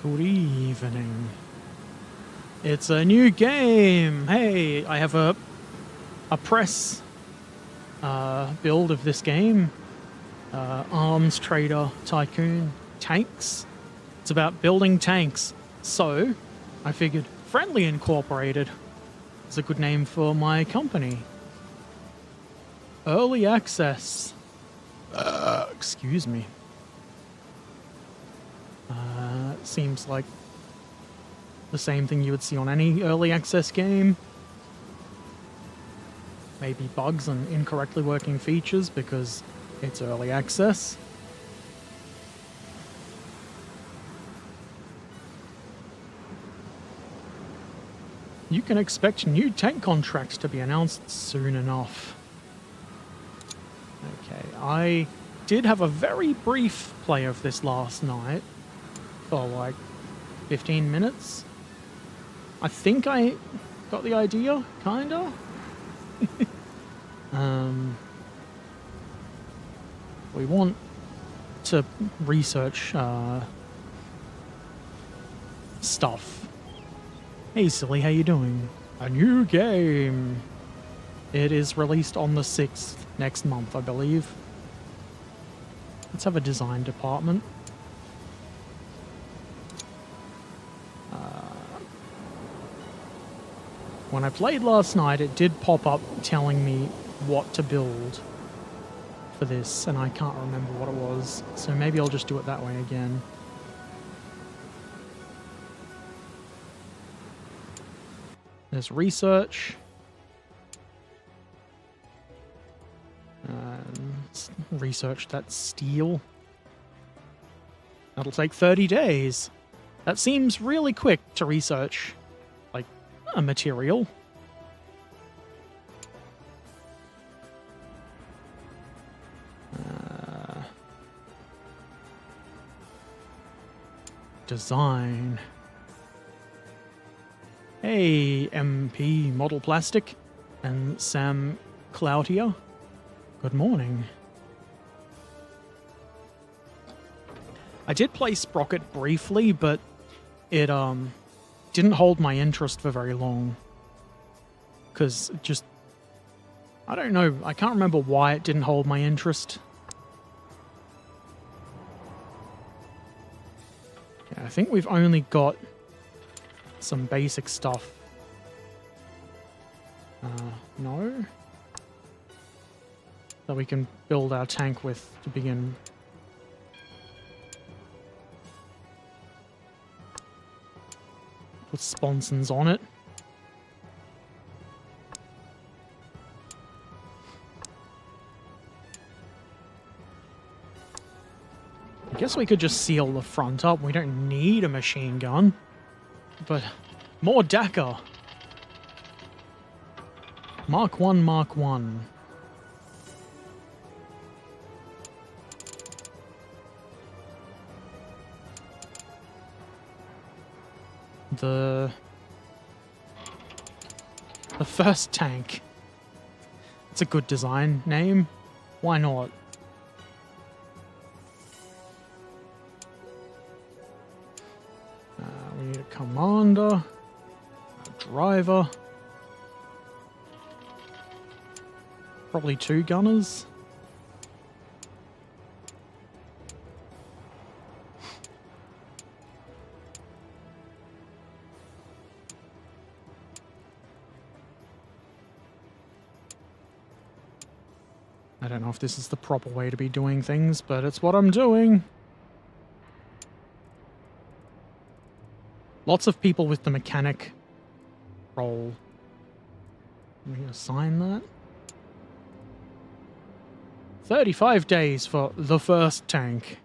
Good evening. It's a new game. Hey, I have a press build of this game. Arms Trader Tycoon tanks. It's about building tanks. So I figured Friendly Incorporated is a good name for my company. Early access. Excuse me. Seems like the same thing you would see on any early access game. Maybe bugs and incorrectly working features because it's early access. You can expect new tank contracts to be announced soon enough. Okay, I did have a very brief play of this last night. For like 15 minutes. I think I got the idea, kinda. We want to research stuff. Hey silly, how you doing? A new game. It is released on the 6th next month, I believe. Let's have a design department. When I played last night, it did pop up telling me what to build for this, and I can't remember what it was, so maybe I'll just do it that way again. There's research. Research that steel. That'll take 30 days. That seems really quick to research a material. Design. Hey, MP Model Plastic and Sam Cloutier. Good morning. I did play Sprocket briefly, but it didn't hold my interest for very long. Because it just... I don't know. I can't remember why it didn't hold my interest. Yeah, I think we've only got some basic stuff. No? That we can build our tank with to begin. Put sponsons on it. I guess we could just seal the front up. We don't need a machine gun. But more DACA. Mark 1, Mark 1. The first tank. It's a good design name. Why not? We need a commander, a driver, probably 2 gunners. I don't know if this is the proper way to be doing things, but it's what I'm doing. Lots of people with the mechanic role. Can we assign that? 35 days for the first tank.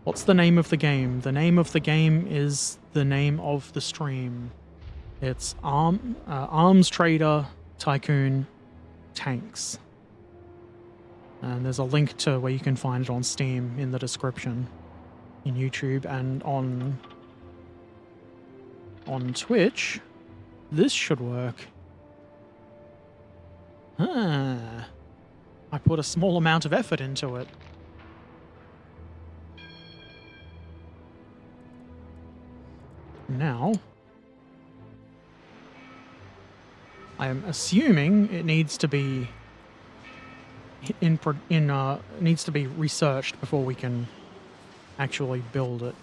What's the name of the game? The name of the game is the name of the stream. It's Arms Trader Tycoon Tanks. And there's a link to where you can find it on Steam in the description, in YouTube, and on Twitch. This should work. I put a small amount of effort into it. Now, I am assuming it needs to be needs to be researched before we can actually build it.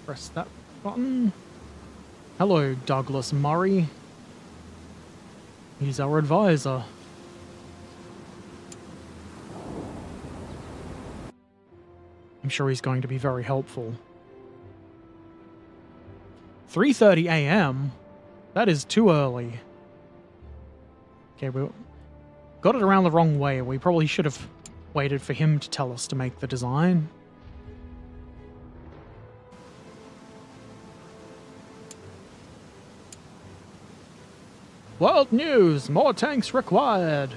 Press that button. Hello, Douglas Murray. He's our advisor. I'm sure he's going to be very helpful. 3:30 a.m.? That is too early. Okay, we got it around the wrong way. We probably should have waited for him to tell us to make the design. World news! More tanks required!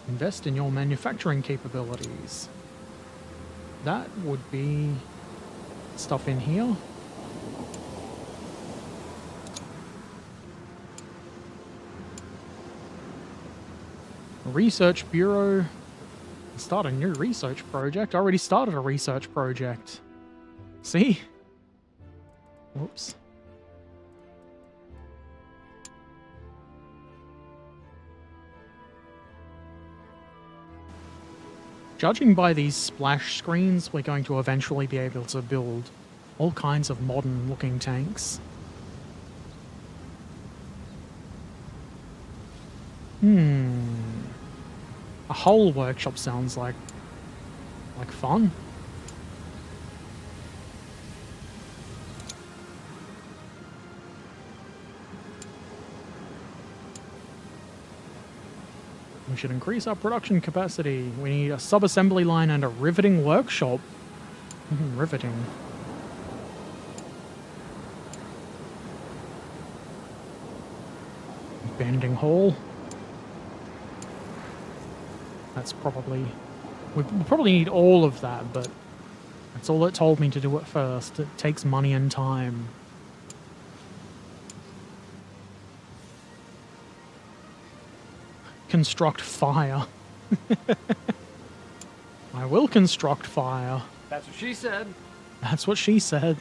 Invest in your manufacturing capabilities. That would be stuff in here. Research Bureau. Start a new research project. I already started a research project. See? Whoops. Judging by these splash screens, we're going to eventually be able to build all kinds of modern-looking tanks. A whole workshop sounds like fun. We should increase our production capacity. We need a sub-assembly line and a riveting workshop. Riveting. Bending hall. That's probably... We probably need all of that, but that's all it told me to do at first. It takes money and time. Construct fire. I will construct fire. That's what she said. That's what she said.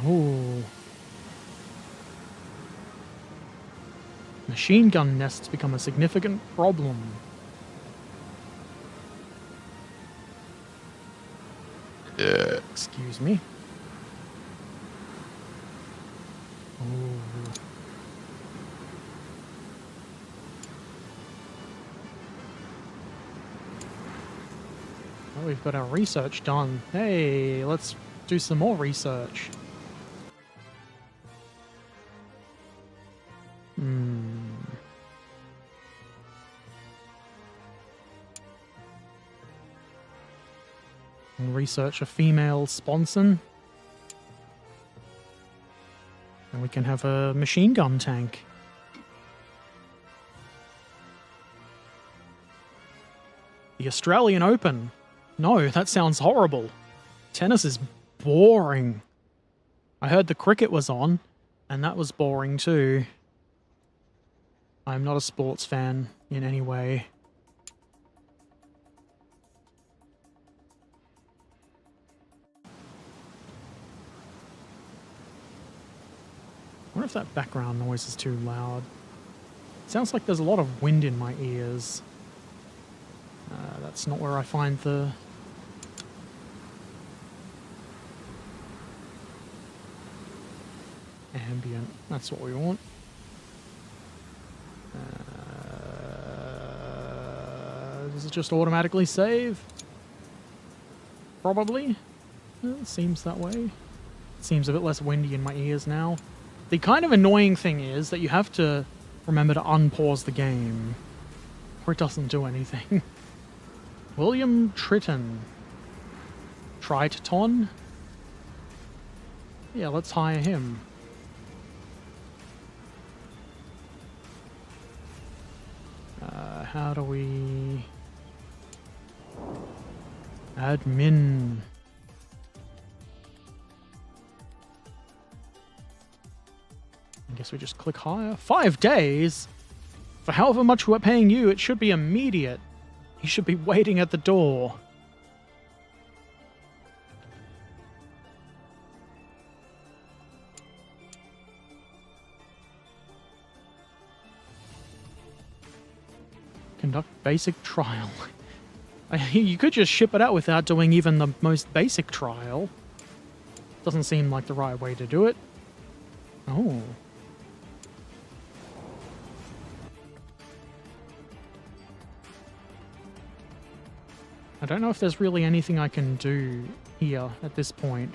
Ooh. Machine gun nests become a significant problem. Excuse me. Ooh. Well, we've got our research done. Hey, let's do some more research. And research a female sponson. And we can have a machine gun tank. The Australian Open. No, that sounds horrible. Tennis is boring. I heard the cricket was on, and that was boring too. I'm not a sports fan in any way. I wonder if that background noise is too loud. It sounds like there's a lot of wind in my ears. That's not where I find the... ambient. That's what we want. Does it just automatically save? Probably. It seems that way. It seems a bit less windy in my ears now. The kind of annoying thing is that you have to remember to unpause the game, or it doesn't do anything. William Tritton. Triton? Yeah, let's hire him. How do we... Admin. guess we just click hire. 5 days? For however much we're paying you, it should be immediate. You should be waiting at the door. Conduct basic trial. You could just ship it out without doing even the most basic trial. Doesn't seem like the right way to do it. Oh. I don't know if there's really anything I can do here at this point.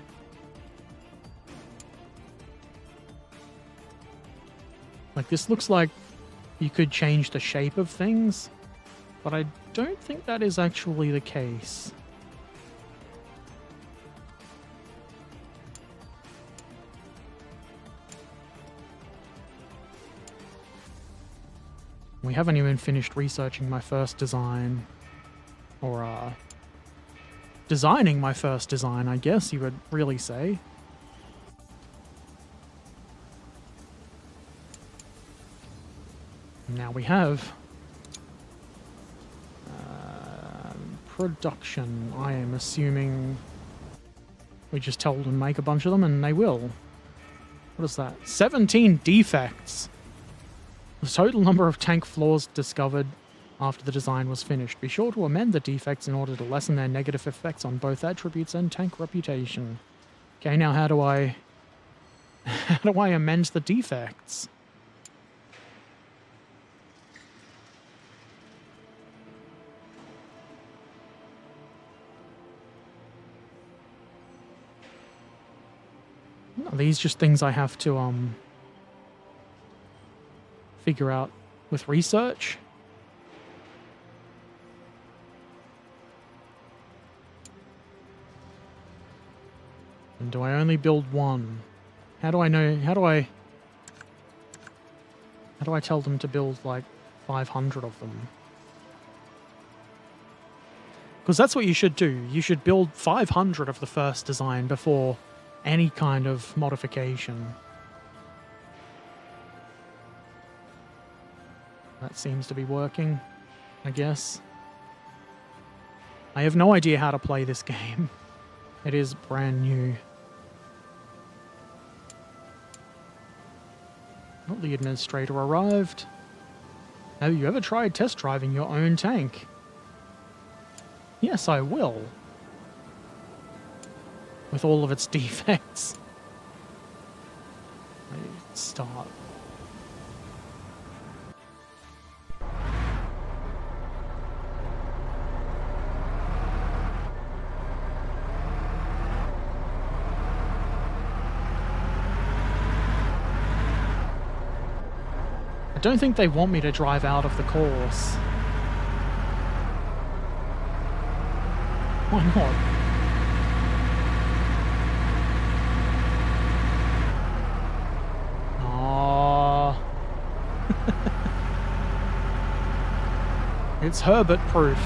Like, this looks like you could change the shape of things, but I don't think that is actually the case. We haven't even finished researching my first design. Or, designing my first design, I guess you would really say. Now we have production. I am assuming we just tell them to make a bunch of them and they will. What is that? 17 defects. The total number of tank flaws discovered after the design was finished. Be sure to amend the defects in order to lessen their negative effects on both attributes and tank reputation. Okay, now how do I amend the defects? Are these just things I have to figure out with research? And do I only build one? How do I know? How do I tell them to build like 500 of them? Because that's what you should do. You should build 500 of the first design before any kind of modification. That seems to be working, I guess. I have no idea how to play this game. It is brand new. Oh, the administrator arrived. Have you ever tried test driving your own tank? Yes, I will. With all of its defects. Start. I don't think they want me to drive out of the course. Why not? It's Herbert proof.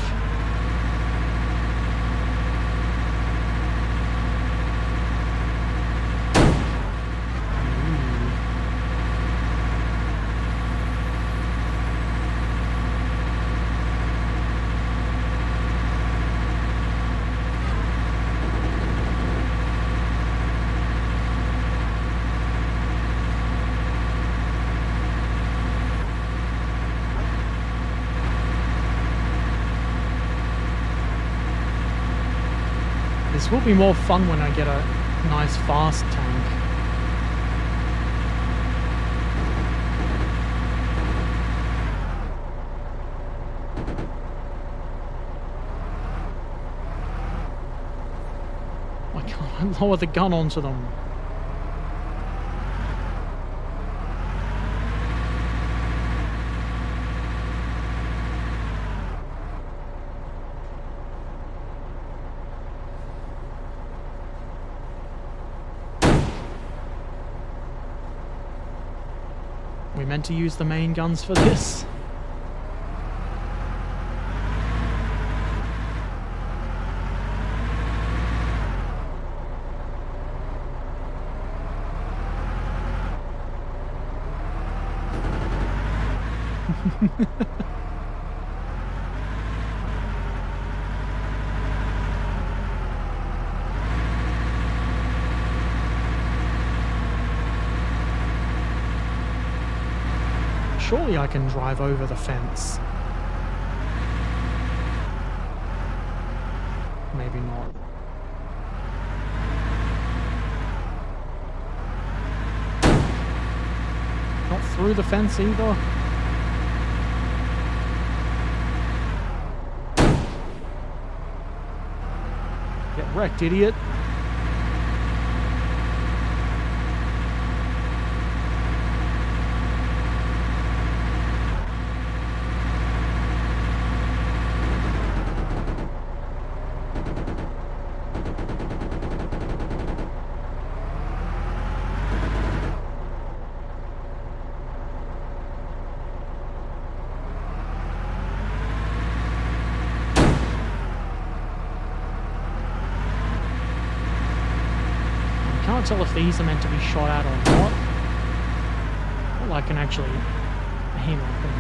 This will be more fun when I get a nice fast tank. Why can't I lower the gun onto them? We meant to use the main guns for this. Surely I can drive over the fence. Maybe not. Not through the fence either. Get wrecked, idiot. Can't tell if these are meant to be shot at or not. Well, I can actually aim at them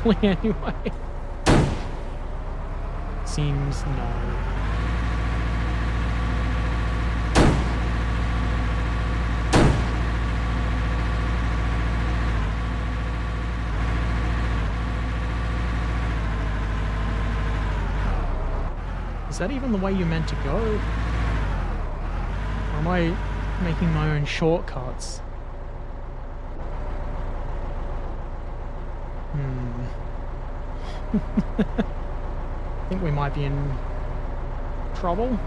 properly anyway. Seems no. Is that even the way you're meant to go? Or am I making my own shortcuts? I think we might be in trouble.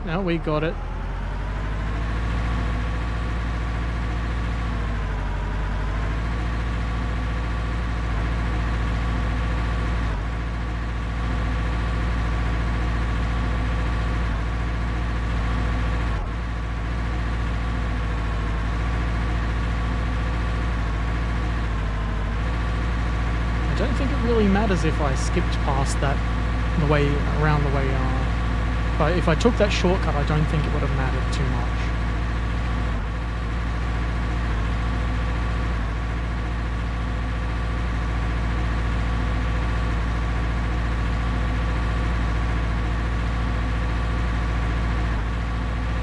No, we got it. I don't think it really matters if I skipped past that around the way. But if I took that shortcut, I don't think it would have mattered too much.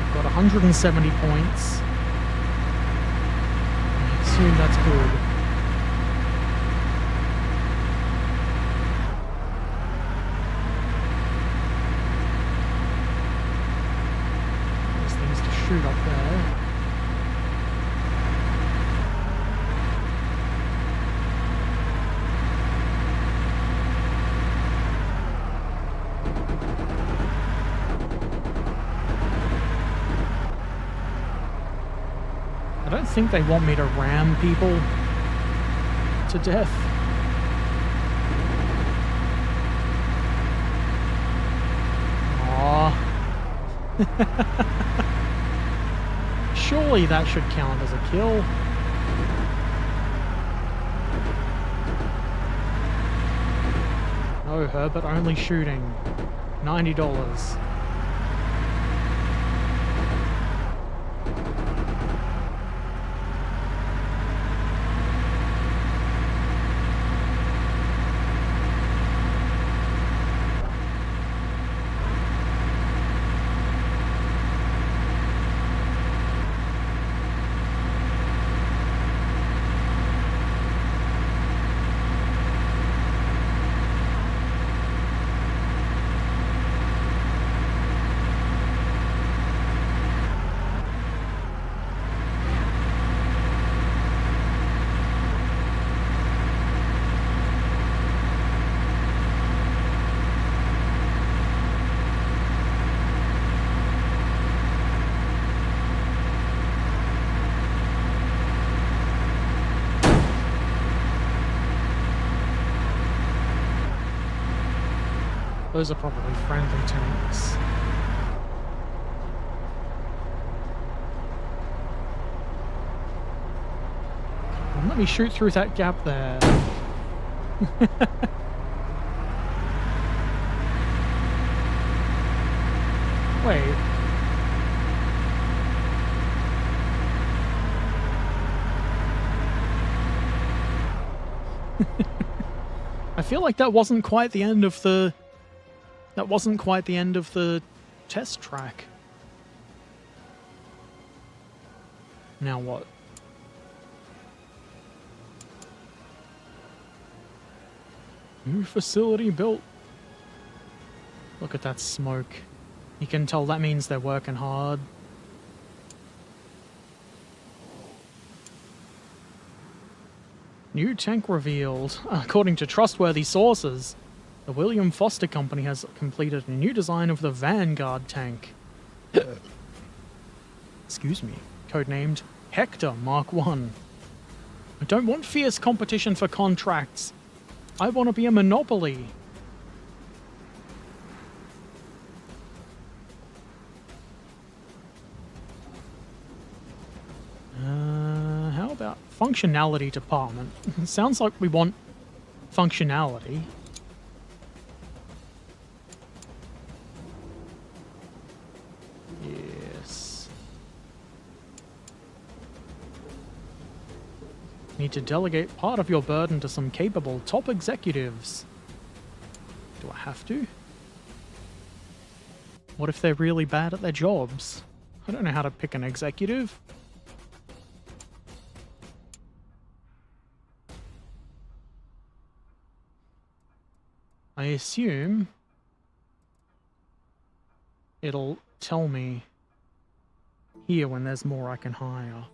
I've got 170 points. I assume that's good. Shoot up there. I don't think they want me to ram people to death. Aww. Surely that should count as a kill. No, Herbert, only shooting. $90. Those are probably friendly tanks. Well, let me shoot through that gap there. Wait. I feel like that wasn't quite the end of the... That wasn't quite the end of the test track. Now what? New facility built. Look at that smoke. You can tell that means they're working hard. New tank revealed. According to trustworthy sources, the William Foster Company has completed a new design of the Vanguard tank. Excuse me. Codenamed Hector Mark I. I don't want fierce competition for contracts. I want to be a monopoly. How about functionality department? Sounds like we want functionality. Yes. Need to delegate part of your burden to some capable top executives. Do I have to? What if they're really bad at their jobs? I don't know how to pick an executive. I assume it'll tell me here when there's more I can hire.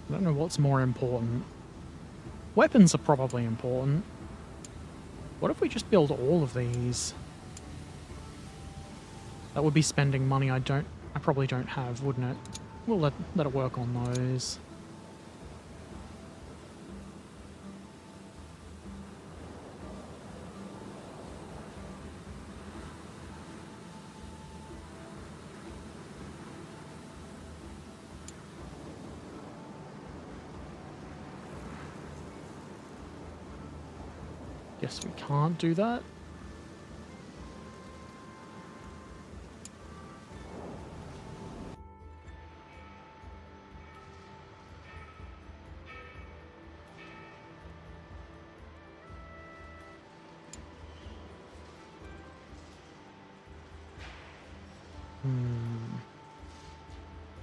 I don't know what's more important. Weapons are probably important. What if we just build all of these? That would be spending money I probably don't have, wouldn't it? We'll let it work on those. Guess we can't do that.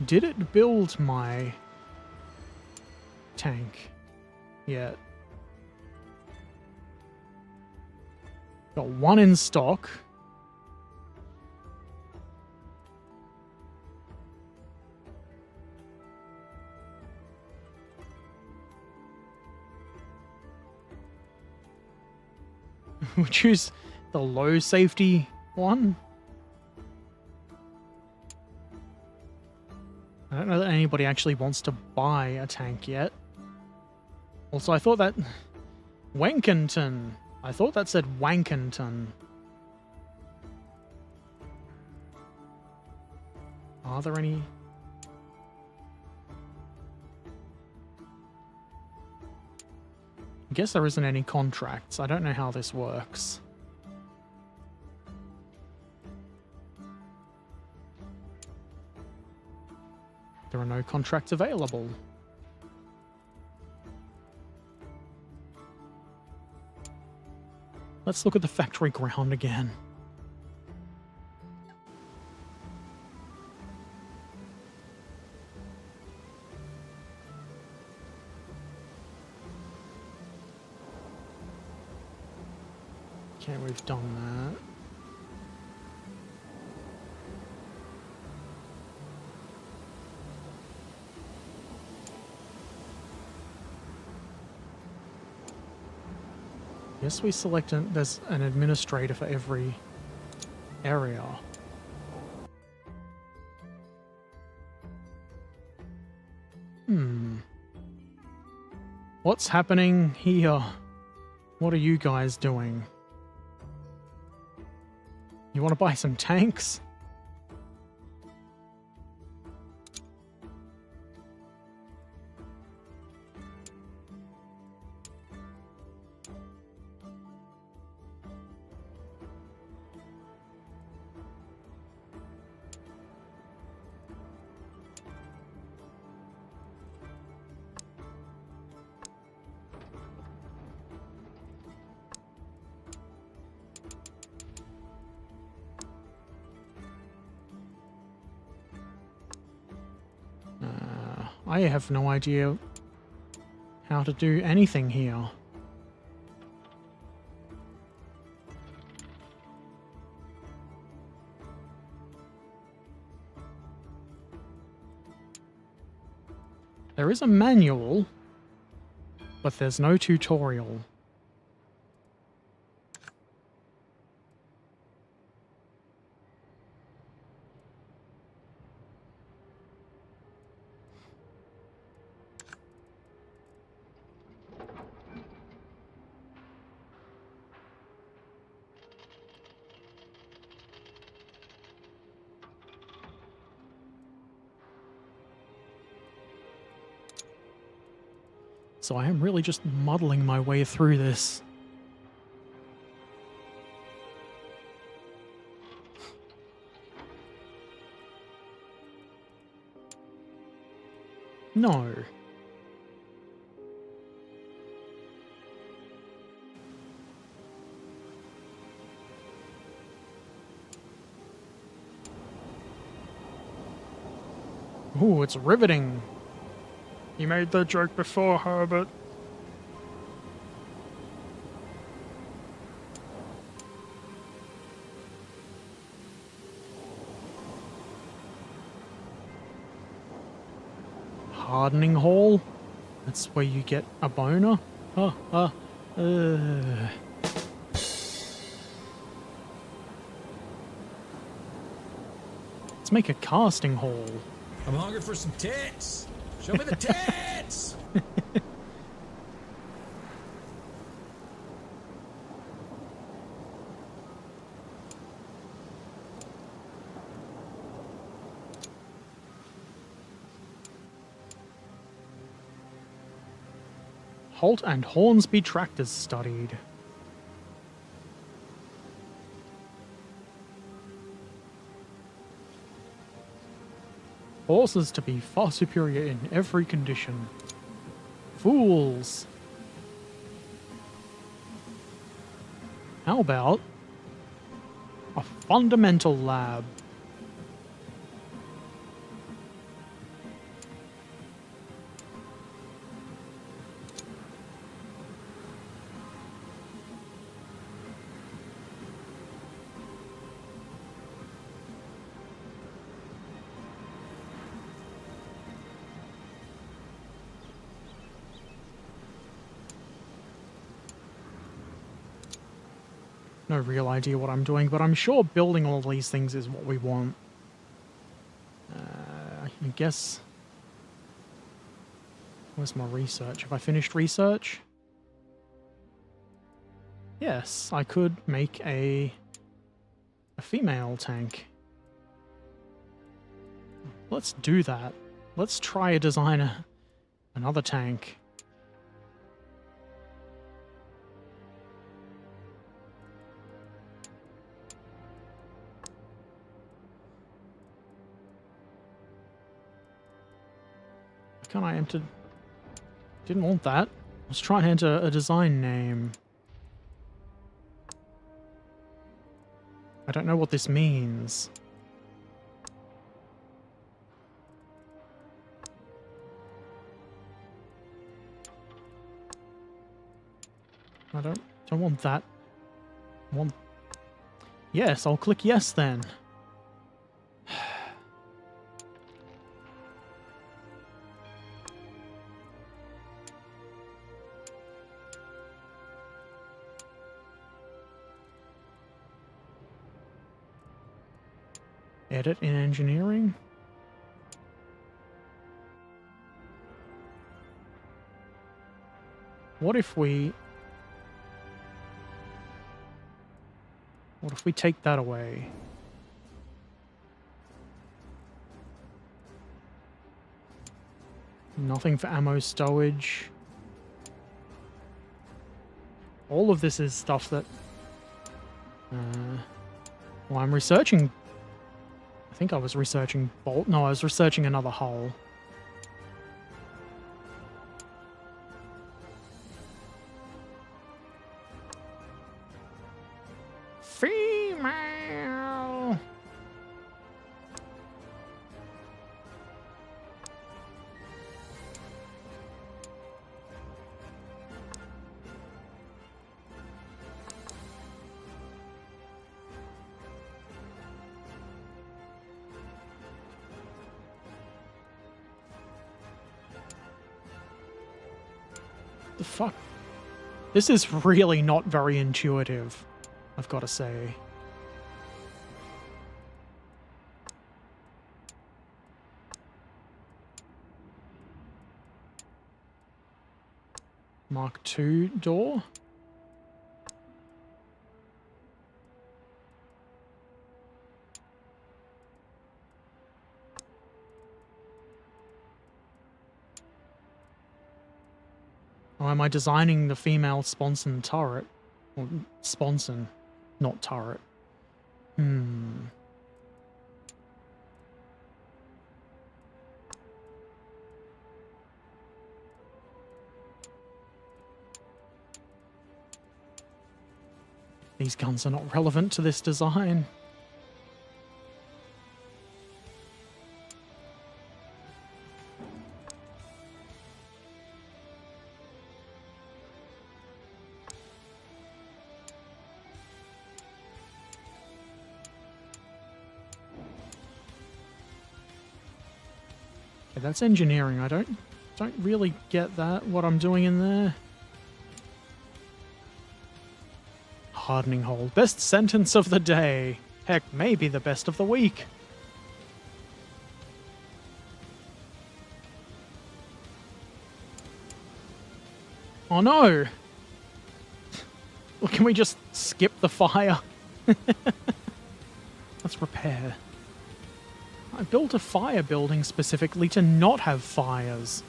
Did it build my tank yet? Got one in stock. We'll choose the low safety one. I don't know that anybody actually wants to buy a tank yet. Also, I thought that... Wankington. I thought that said Wankington. Are there any... I guess there isn't any contracts. I don't know how this works. There are no contracts available. Let's look at the factory ground again. Okay, we've done that. Guess we select there's an administrator for every area. What's happening here? What are you guys doing? You want to buy some tanks? I have no idea how to do anything here. There is a manual, but there's no tutorial. So I am really just muddling my way through this. No. Ooh, it's riveting. You made the joke before, Herbert. Hardening hall? That's where you get a boner? Let's make a casting hall. I'm hungry for some tits. Show me the tits. Holt and Hornsby tractors studied. Horses to be far superior in every condition. Fools! How about a fundamental lab? No real idea what I'm doing, but I'm sure building all these things is what we want. I guess... Where's my research? Have I finished research? Yes, I could make a female tank. Let's do that. Let's try to design another tank. Can I enter? Didn't want that. Let's try and enter a design name. I don't know what this means. I don't want that. Yes, I'll click yes then. Edit in engineering? What if we take that away? Nothing for ammo stowage. All of this is stuff that... well, I'm researching... I think I was researching bolt... No, I was researching another hull. Female! the fuck? This is really not very intuitive, I've got to say. Mark II door. Or am I designing the female sponson turret? Or sponson, not turret. These guns are not relevant to this design. Okay, that's engineering. I don't really get that, what I'm doing in there. Hardening hole. Best sentence of the day. Heck, maybe the best of the week. Oh no! Well, can we just skip the fire? Let's repair. I built a fire building specifically to not have fires.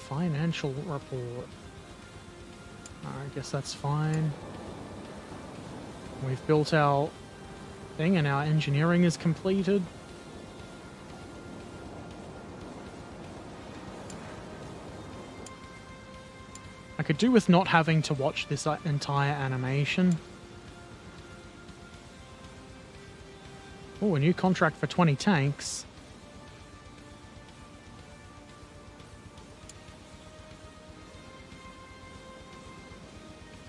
Financial report. I guess that's fine. We've built our thing and our engineering is completed. I could do with not having to watch this entire animation. Oh, a new contract for 20 tanks.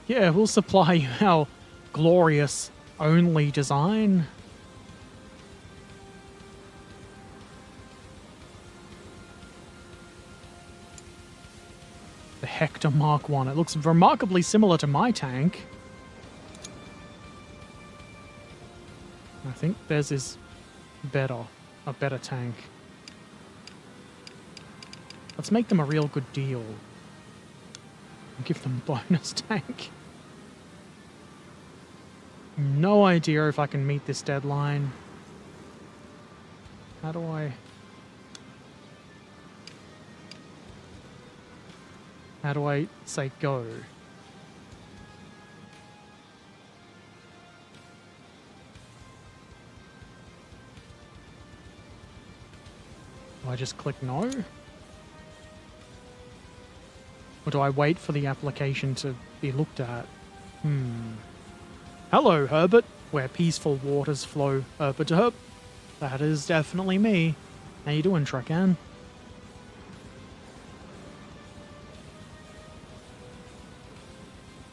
Yeah, we'll supply you our glorious only design. The Hector Mark I. It looks remarkably similar to my tank. I think theirs is better. A better tank. Let's make them a real good deal. Give them bonus tank. No idea if I can meet this deadline. How do I say go? Do I just click no? Or do I wait for the application to be looked at? Hello, Herbert. Where peaceful waters flow, Herbert Erpaderp. That is definitely me. How you doing, Trakan?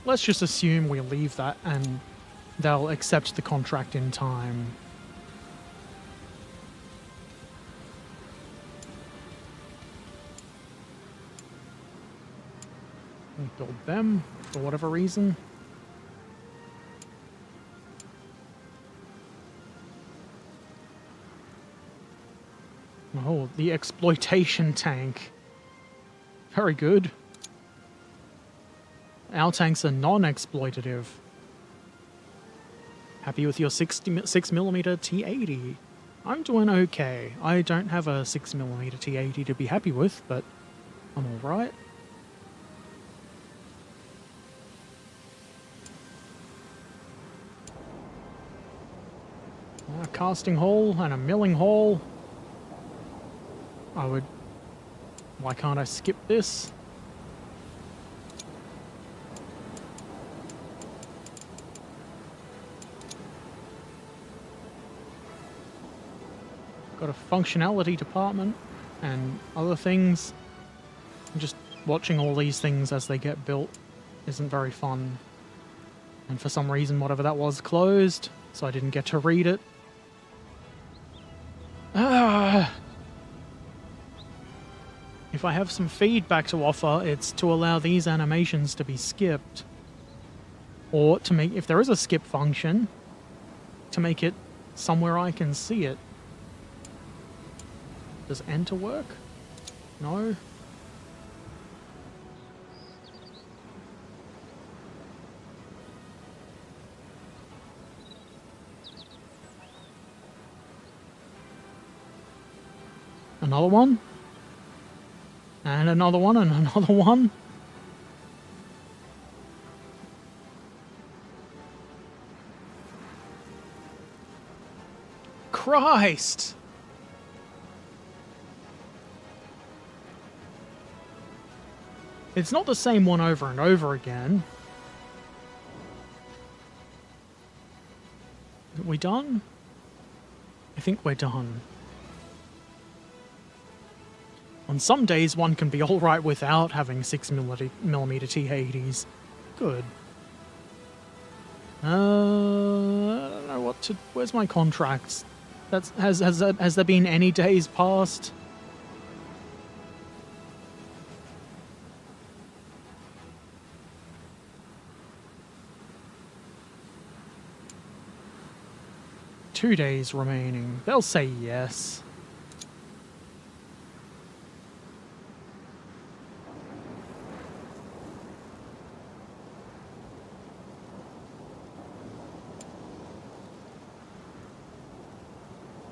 Let's just assume we leave that and they'll accept the contract in time. Build them for whatever reason. Oh, the exploitation tank. Very good. Our tanks are non-exploitative. Happy with your 6mm T80? I'm doing okay. I don't have a 6mm T80 to be happy with, but I'm alright. A casting hall and a milling hall. Why can't I skip this? Got a functionality department and other things. Just watching all these things as they get built isn't very fun. And for some reason, whatever that was closed, so I didn't get to read it. Ah. If I have some feedback to offer, it's to allow these animations to be skipped. Or to make, if there is a skip function, to make it somewhere I can see it. Does enter work? No. Another one? And another one, and another one. Christ! It's not the same one over and over again. Are we done? I think we're done. On some days, one can be alright without having 6mm T80s. Good. I don't know what to... Where's my contracts? Has there been any days past? Two days remaining. They'll say yes.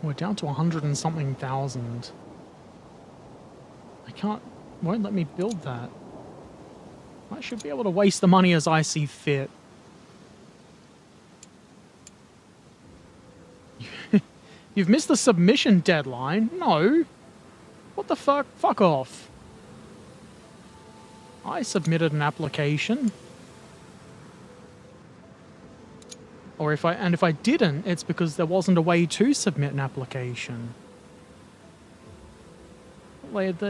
We're down to 100 and something thousand. I can't... Won't let me build that. I should be able to waste the money as I see fit. You've missed the submission deadline? No. What the fuck? Fuck off. I submitted an application. Or if I didn't, it's because there wasn't a way to submit an application. Like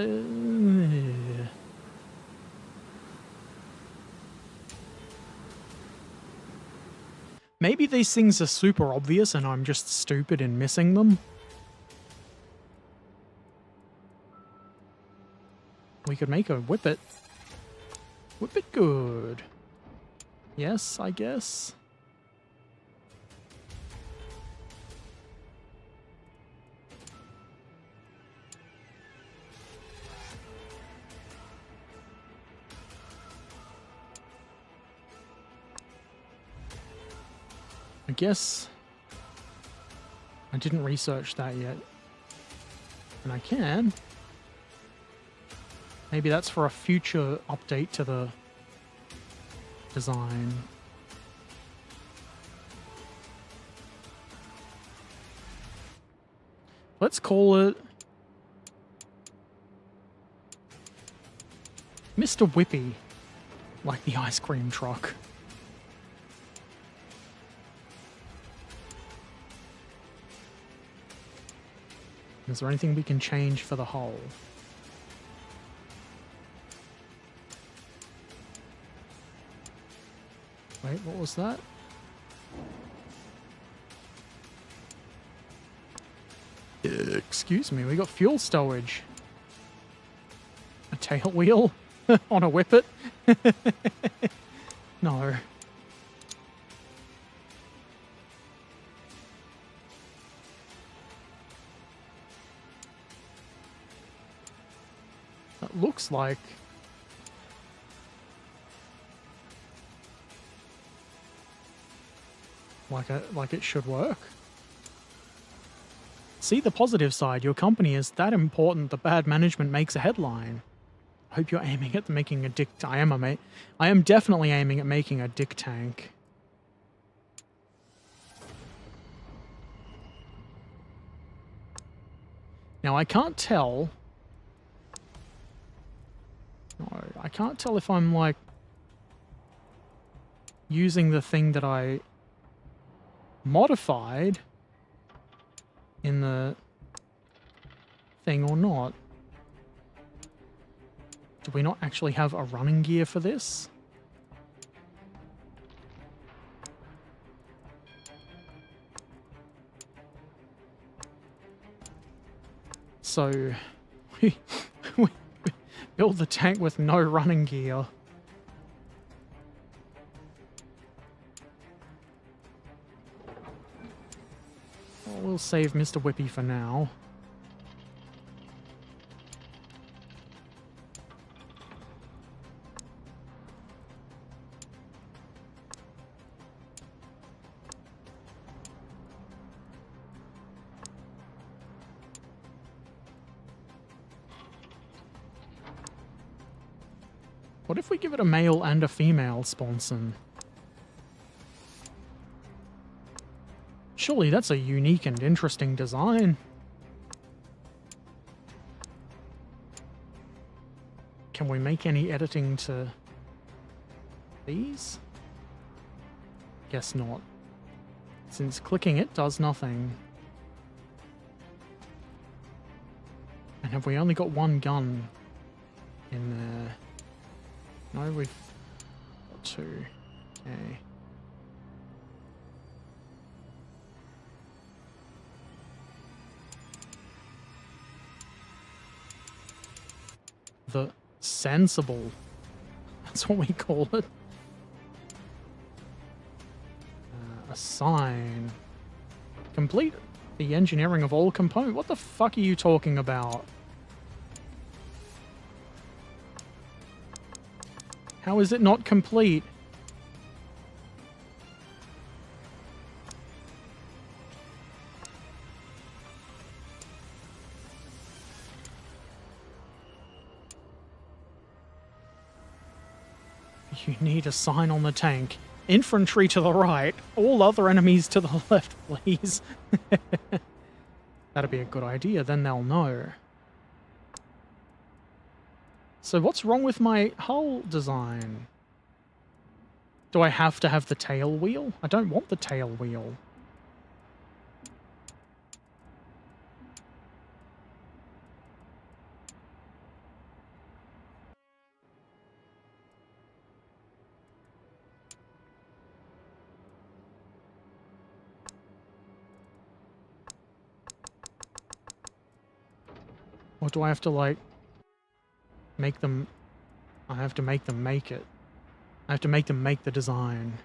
maybe these things are super obvious and I'm just stupid in missing them. We could make a whippet. Whippet good. Yes, I guess. I guess I didn't research that yet. And I can. Maybe that's for a future update to the design. Let's call it Mr. Whippy, like the ice cream truck. Is there anything we can change for the hull? Wait, what was that? Excuse me, we got fuel stowage. A tail wheel on a whippet? No. That looks like it should work. See the positive side. Your company is that important that bad management makes a headline. I hope you're aiming at making a dick... I am definitely aiming at making a dick tank. Now, I can't tell... No, I can't tell if I'm, like, using the thing that I modified in the thing or not. Do we not actually have a running gear for this? So, we build the tank with no running gear. Well, we'll save Mr. Whippy for now. What if we give it a male and a female sponson? Surely that's a unique and interesting design. Can we make any editing to these? Guess not. Since clicking it does nothing. And have we only got one gun in there? No, we've got two. Okay. The sensible. That's what we call it. Assign. Complete the engineering of all components. What the fuck are you talking about? How is it not complete? You need a sign on the tank. Infantry to the right. All other enemies to the left, please. That'd be a good idea, then they'll know. So what's wrong with my hull design? Do I have to have the tail wheel? I don't want the tail wheel. Or do I have to, like, make them... I have to make them make it. I have to make them make the design.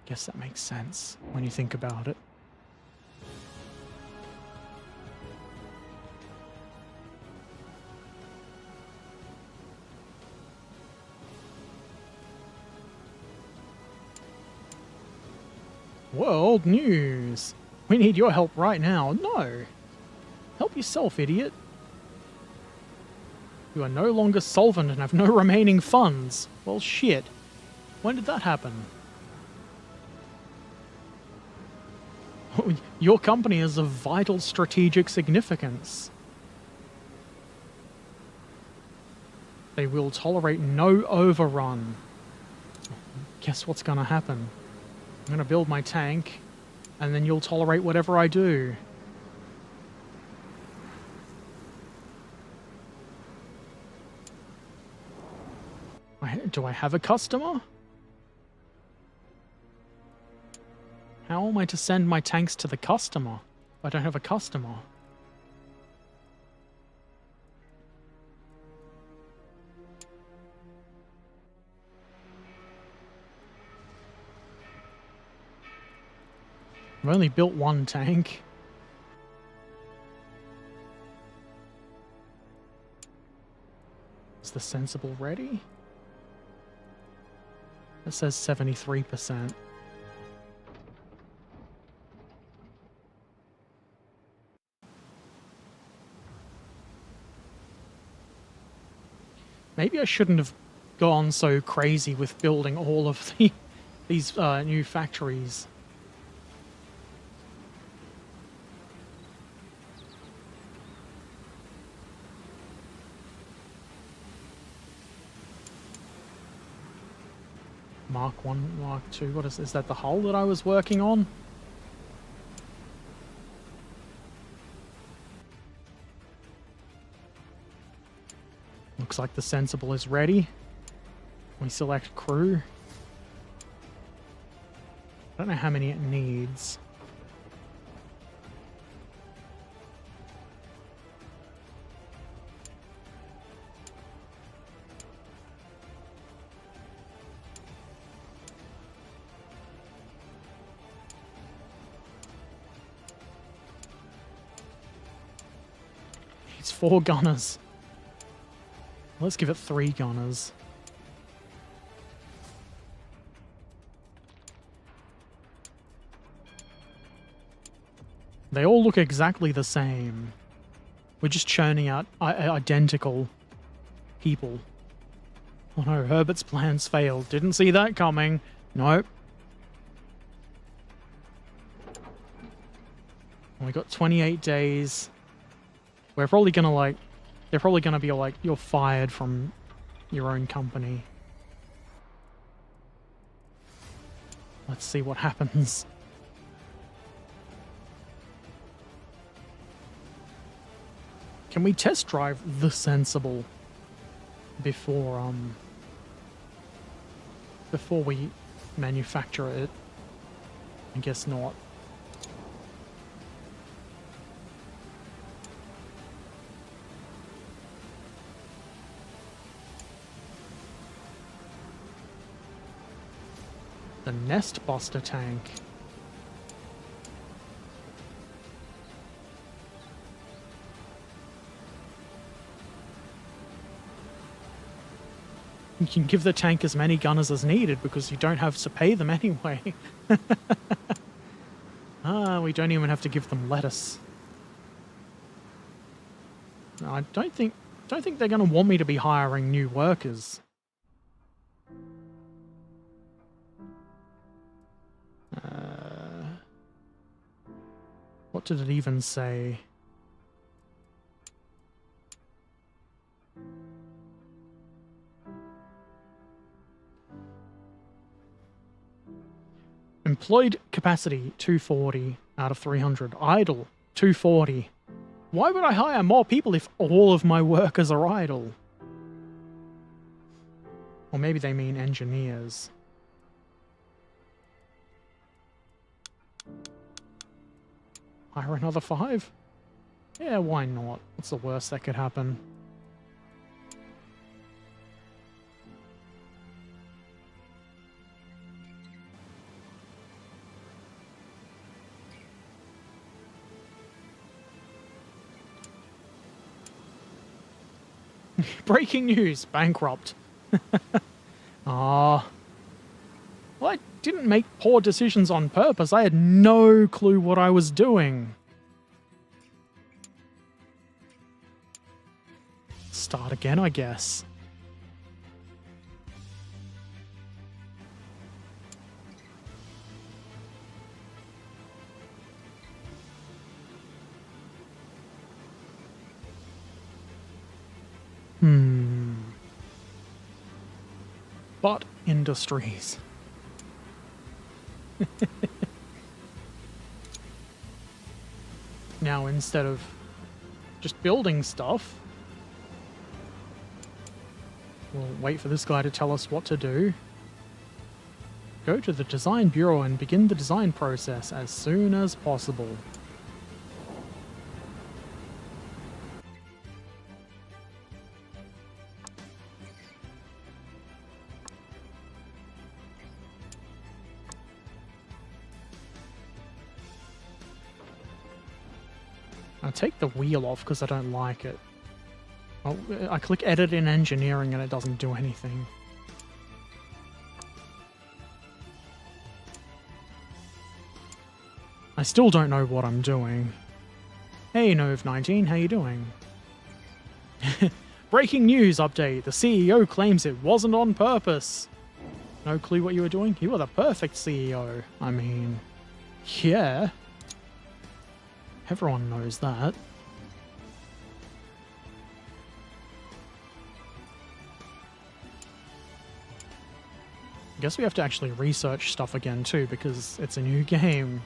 Guess that makes sense when you think about it. World news! We need your help right now. No! Help yourself, idiot. You are no longer solvent and have no remaining funds. Well, shit. When did that happen? Your company is of vital strategic significance. They will tolerate no overrun. Guess what's gonna happen? I'm gonna build my tank, and then you'll tolerate whatever I do. Do I have a customer? How am I to send my tanks to the customer if I don't have a customer? I've only built one tank. Is the sensible ready? It says 73%. Maybe I shouldn't have gone so crazy with building all of these new factories. Mark 1, Mark 2, what is that the hull that I was working on? Looks like the sensible is ready. We select crew. I don't know how many it needs. It's 4 gunners. Let's give it 3 gunners. They all look exactly the same. We're just churning out identical people. Oh no, Herbert's plans failed. Didn't see that coming. Nope. We got 28 days. We're probably gonna like... They're probably gonna be like, you're fired from your own company. Let's see what happens. Can we test drive the Sensible before we manufacture it? I guess not. The Nest Buster tank. You can give the tank as many gunners as needed because you don't have to pay them anyway. We don't even have to give them lettuce. No, I don't think they're going to want me to be hiring new workers. What did it even say? Employed capacity 240 out of 300. Idle 240. Why would I hire more people if all of my workers are idle? Or maybe they mean engineers. Hire another 5? Yeah, why not? What's the worst that could happen? Breaking news, bankrupt. Well, I didn't make poor decisions on purpose. I had no clue what I was doing. Start again, I guess. But Industries. Now, instead of just building stuff, we'll wait for this guy to tell us what to do. Go to the Design Bureau and begin the design process as soon as possible. I'll take the wheel off because I don't like it. I click edit in engineering and it doesn't do anything. I still don't know what I'm doing. Hey Nove19, how you doing? Breaking news update. The CEO claims it wasn't on purpose. No clue what you were doing? You were the perfect CEO. I mean, yeah. Everyone knows that. I guess we have to actually research stuff again too, because it's a new game.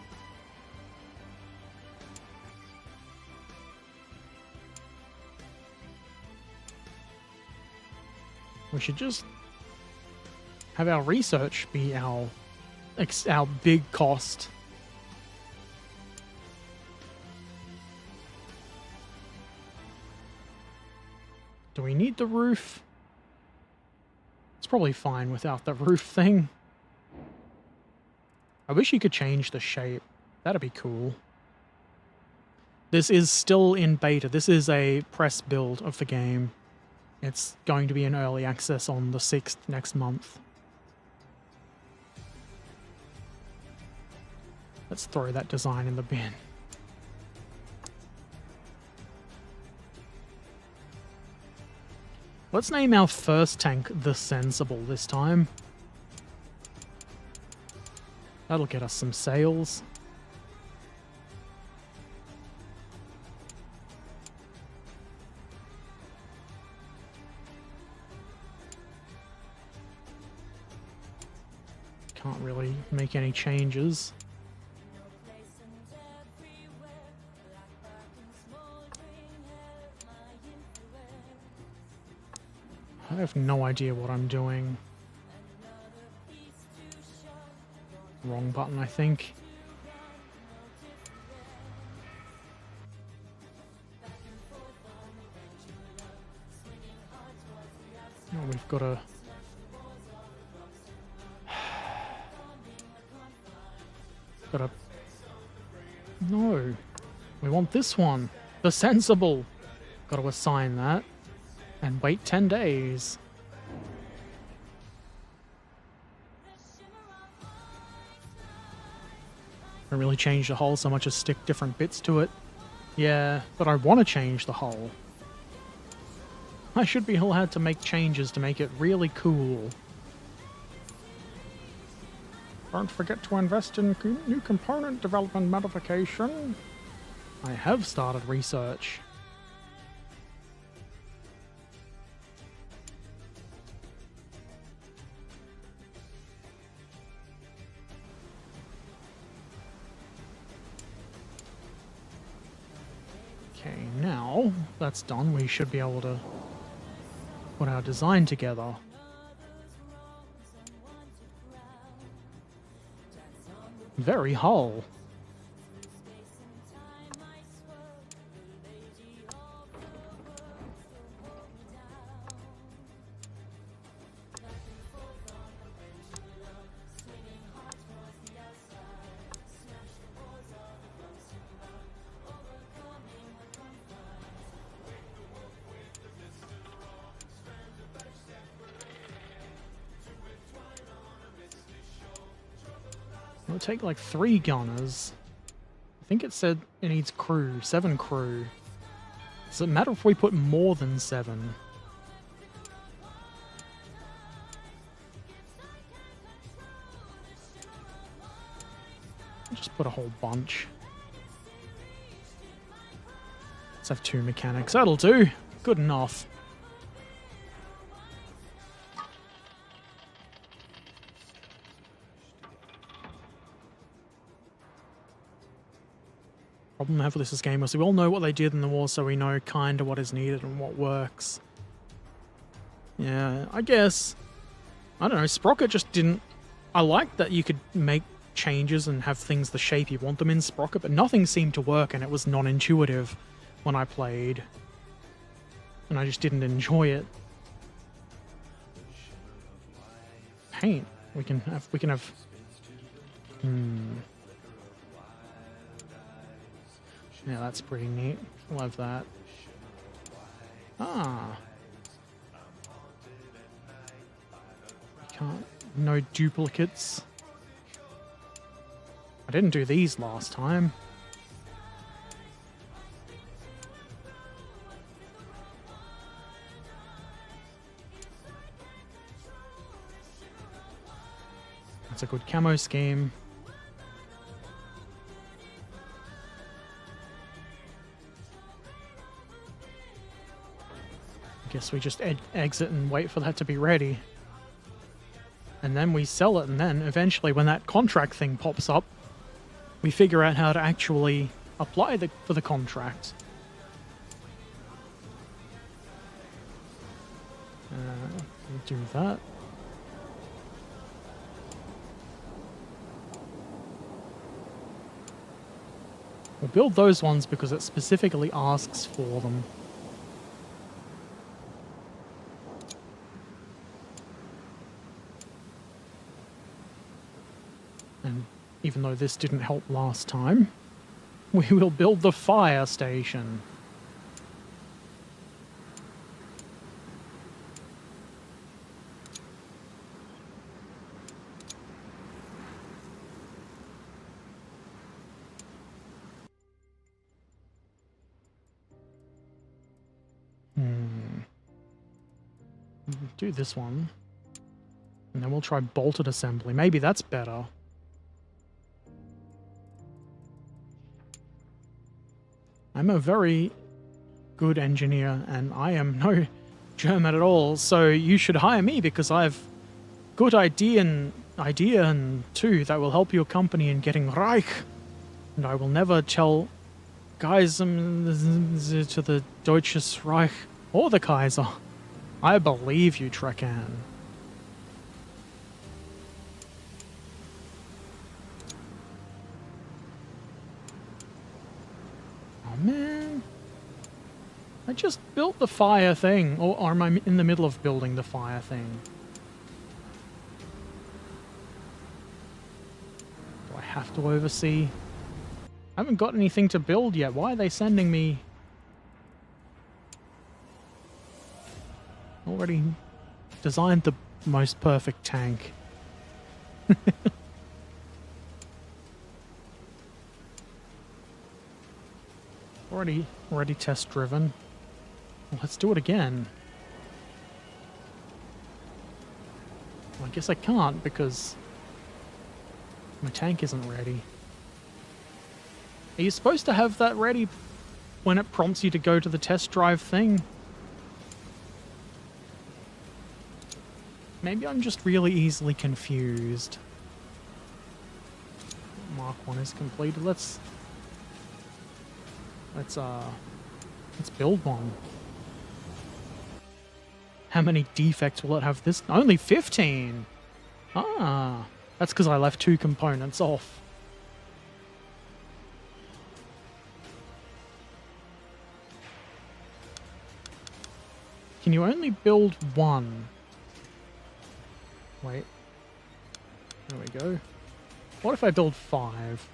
We should just have our research be our big cost. Do we need the roof? It's probably fine without the roof thing. I wish you could change the shape. That'd be cool. This is still in beta. This is a press build of the game. It's going to be in early access on the 6th next month. Let's throw that design in the bin. Let's name our first tank the Sensible this time. That'll get us some sales. Can't really make any changes. I have no idea what I'm doing. Wrong button, I think. Oh, we've got a... Got a... No. We want this one. The Sensible. Got to assign that. And wait 10 days. Don't really change the hull so much as stick different bits to it. Yeah, but I want to change the hull. I should be allowed to make changes to make it really cool. Don't forget to invest in new component development modification. I have started research. Okay, now that's done, we should be able to put our design together. Very hull. It'll take like 3 gunners. I think it said it needs crew, 7 crew. Does it matter if we put more than 7? I'll just put a whole bunch. Let's have 2 mechanics. That'll do. Good enough. Problem I have with this game is we all know what they did in the war, so we know kind of what is needed and what works. Yeah, I guess. I don't know, Sprocket just didn't... I liked that you could make changes and have things the shape you want them in Sprocket, but nothing seemed to work and it was non-intuitive when I played. And I just didn't enjoy it. Paint. We can have... Yeah, that's pretty neat. Love that. Ah. Can't... No duplicates. I didn't do these last time. That's a good camo scheme. Guess we just exit and wait for that to be ready. And then we sell it, and then eventually when that contract thing pops up, we figure out how to actually apply for the contract. We'll do that. We'll build those ones because it specifically asks for them. And even though this didn't help last time, We will build the fire station. Do this one. And then we'll try bolted assembly. Maybe that's better. I'm a very good engineer, and I am no German at all, so you should hire me because I have good idea and too that will help your company in getting reich. And I will never tell guys to the Deutsches Reich or the Kaiser. I believe you, Trekan. Oh man. I just built the fire thing. Or am I in the middle of building the fire thing? Do I have to oversee? I haven't got anything to build yet. Why are they sending me? Already designed the most perfect tank. Already test driven. Well, let's do it again. Well, I guess I can't because my tank isn't ready. Are you supposed to have that ready when it prompts you to go to the test drive thing? Maybe I'm just really easily confused. Mark 1 is completed. Let's build one. How many defects will it have this? Only 15! Ah, that's because I left 2 components off. Can you only build 1? Wait. There we go. What if I build 5?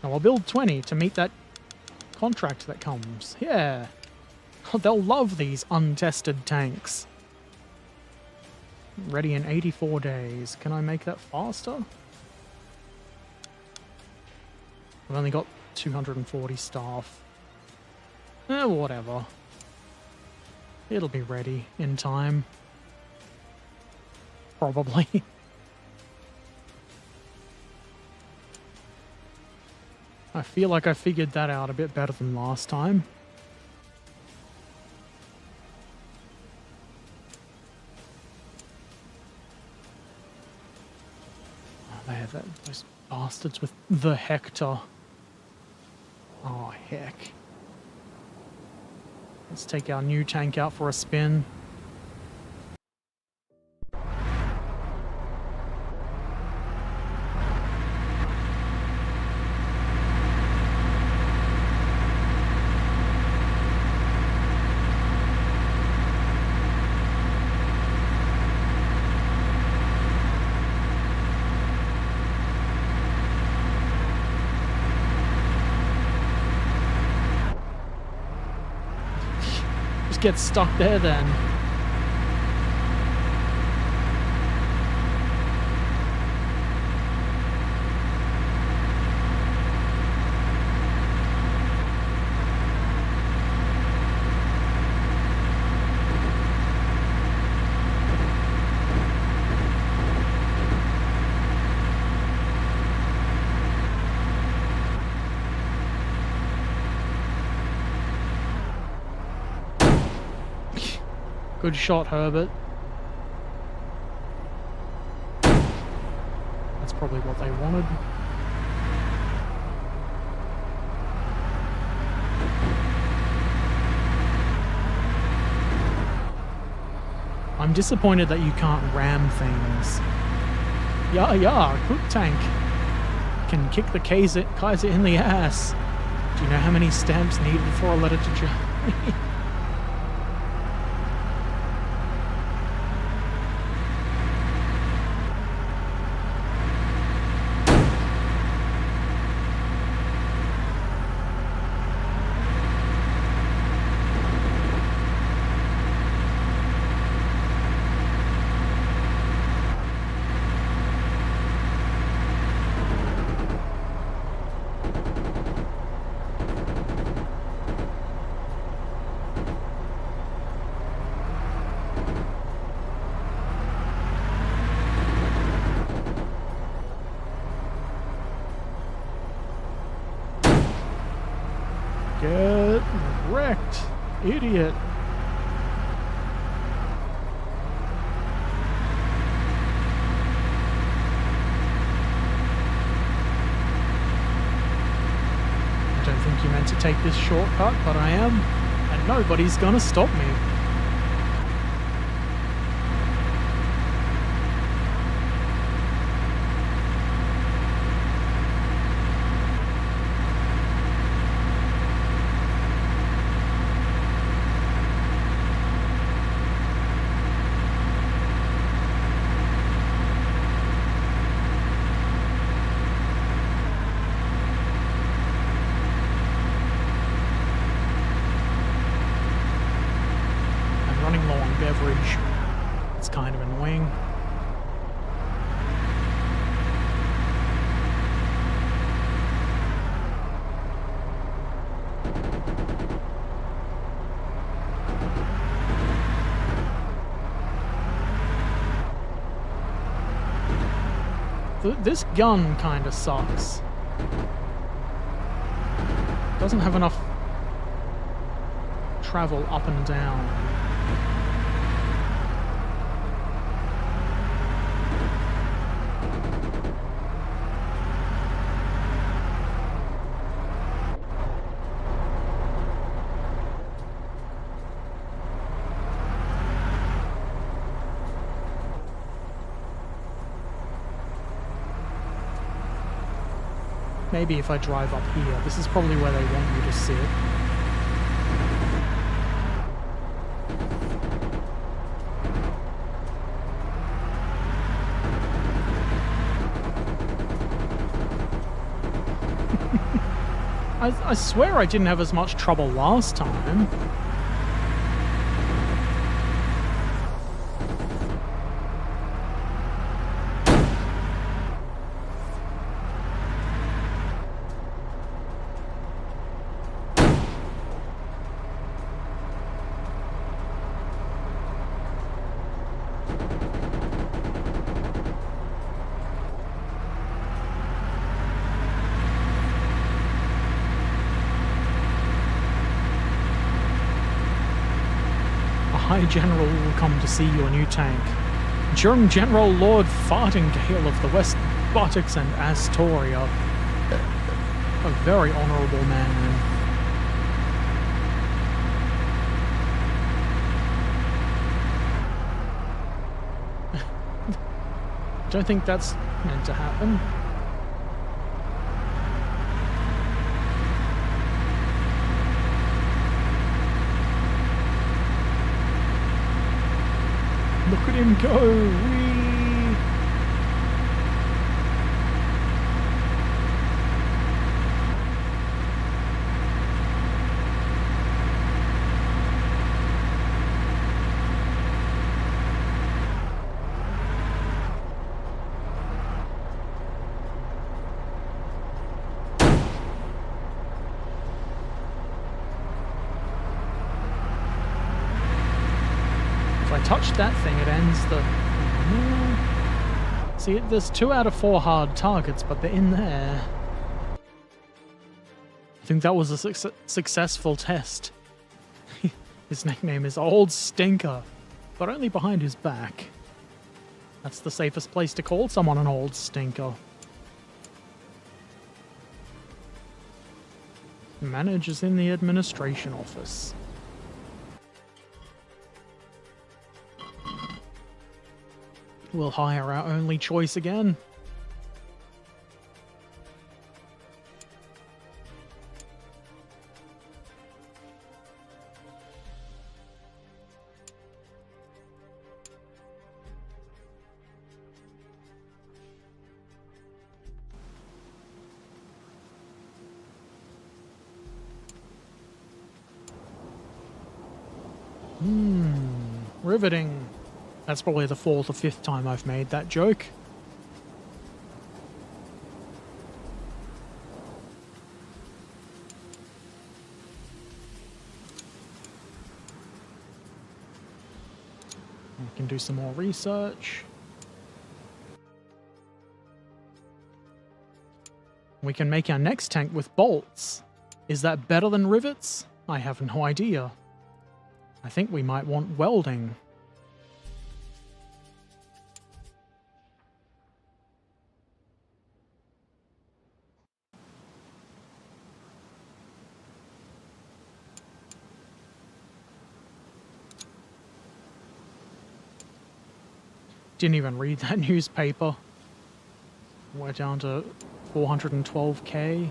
No, I'll build 20 to meet that contract that comes. Yeah. They'll love these untested tanks. Ready in 84 days. Can I make that faster? I've only got 240 staff. Whatever. It'll be ready in time. Probably. I feel like I figured that out a bit better than last time. Oh, those bastards with the Hector. Oh, heck. Let's take our new tank out for a spin. Get stuck there then. Good shot, Herbert. That's probably what they wanted. I'm disappointed that you can't ram things. Yeah, quick tank can kick the Kaiser in the ass. Do you know how many stamps needed for a letter to Germany? Idiot. I don't think you meant to take this shortcut, but I am, and nobody's gonna stop me. Beverage. It's kind of annoying. This gun kind of sucks. Doesn't have enough travel up and down. Maybe if I drive up here, this is probably where they want you to sit. I swear I didn't have as much trouble last time. High General will come to see your new tank. General Lord Fartingale of the West Buttocks and Astoria. A very honourable man. Don't think that's meant to happen. Look at him go! Whee! Touch that thing, it ends the... See, there's 2 out of 4 hard targets, but they're in there. I think that was a successful test. His nickname is Old Stinker, but only behind his back. That's the safest place to call someone an Old Stinker. Managers in the administration office. We'll hire our only choice again. Riveting. That's probably the 4th or 5th time I've made that joke. We can do some more research. We can make our next tank with bolts. Is that better than rivets? I have no idea. I think we might want welding. Didn't even read that newspaper. We're down to 412k.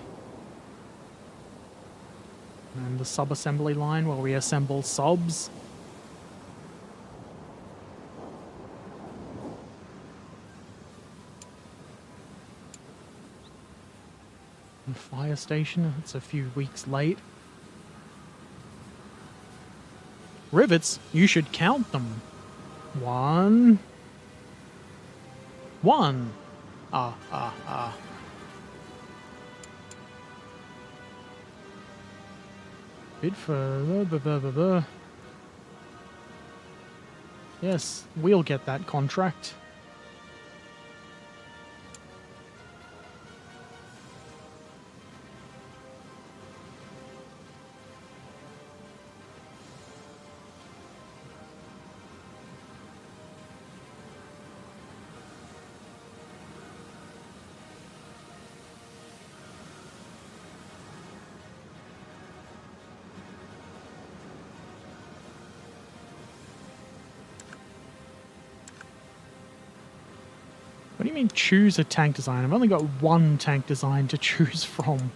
And the sub-assembly line where we assemble subs. And fire station, it's a few weeks late. Rivets, you should count them. One. Bit further. Yes, we'll get that contract. What do you mean choose a tank design? I've only got one tank design to choose from.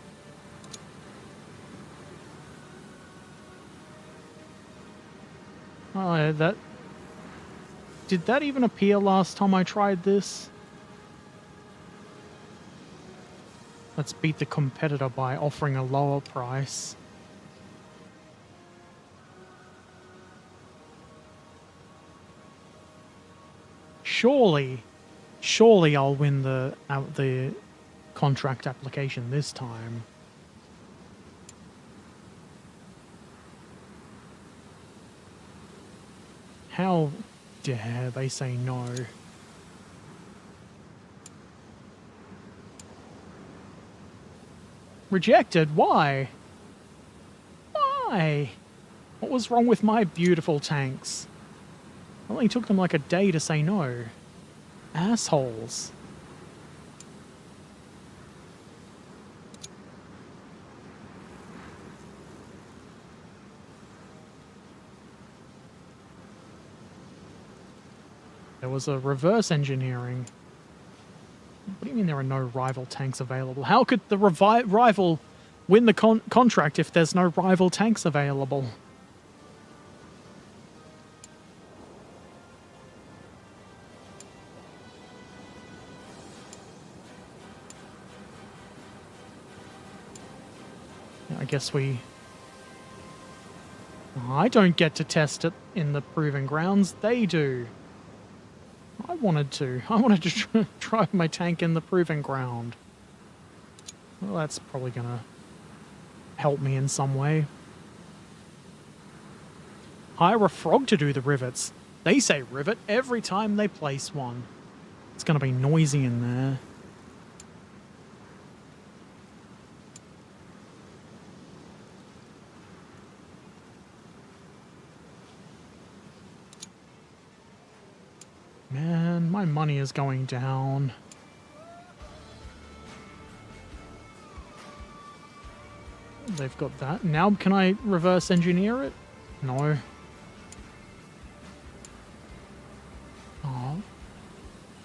Oh, yeah, that... Did that even appear last time I tried this? Let's beat the competitor by offering a lower price. Surely I'll win the contract application this time. How dare they say no? Rejected? Why? Why? What was wrong with my beautiful tanks? It only took them like a day to say no. Assholes. There was a reverse engineering. What do you mean there are no rival tanks available? How could the rival win the contract if there's no rival tanks available? I guess I don't get to test it in the proving grounds. They do. I wanted to drive my tank in the proving ground. Well, that's probably gonna help me in some way. Hire a frog to do the rivets. They say rivet every time they place one. It's gonna be noisy in there. Man, my money is going down. They've got that. Now can I reverse engineer it? No. Oh.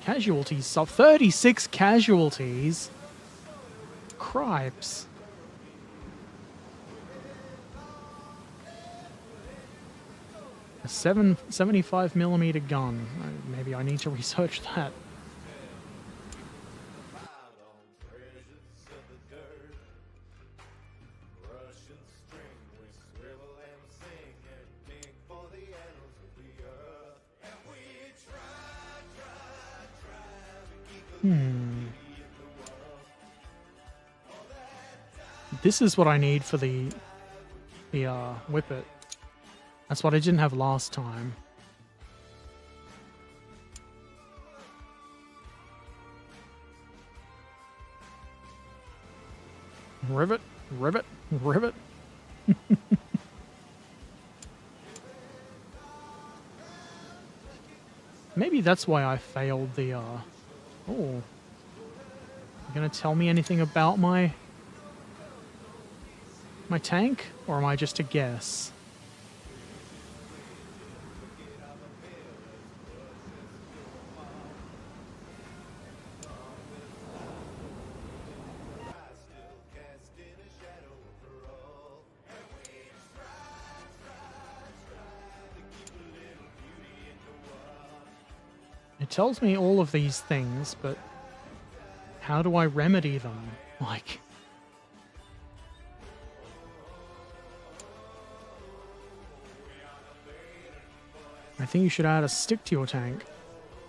Casualties. So 36 casualties? Cripes. A 75mm gun. Maybe I need to research that. This is what I need for the whippet. That's what I didn't have last time. Rivet, rivet, rivet. Maybe that's why I failed the, Oh. You gonna tell me anything about my tank? Or am I just a guess? It tells me all of these things, but how do I remedy them? Like, I think you should add a stick to your tank.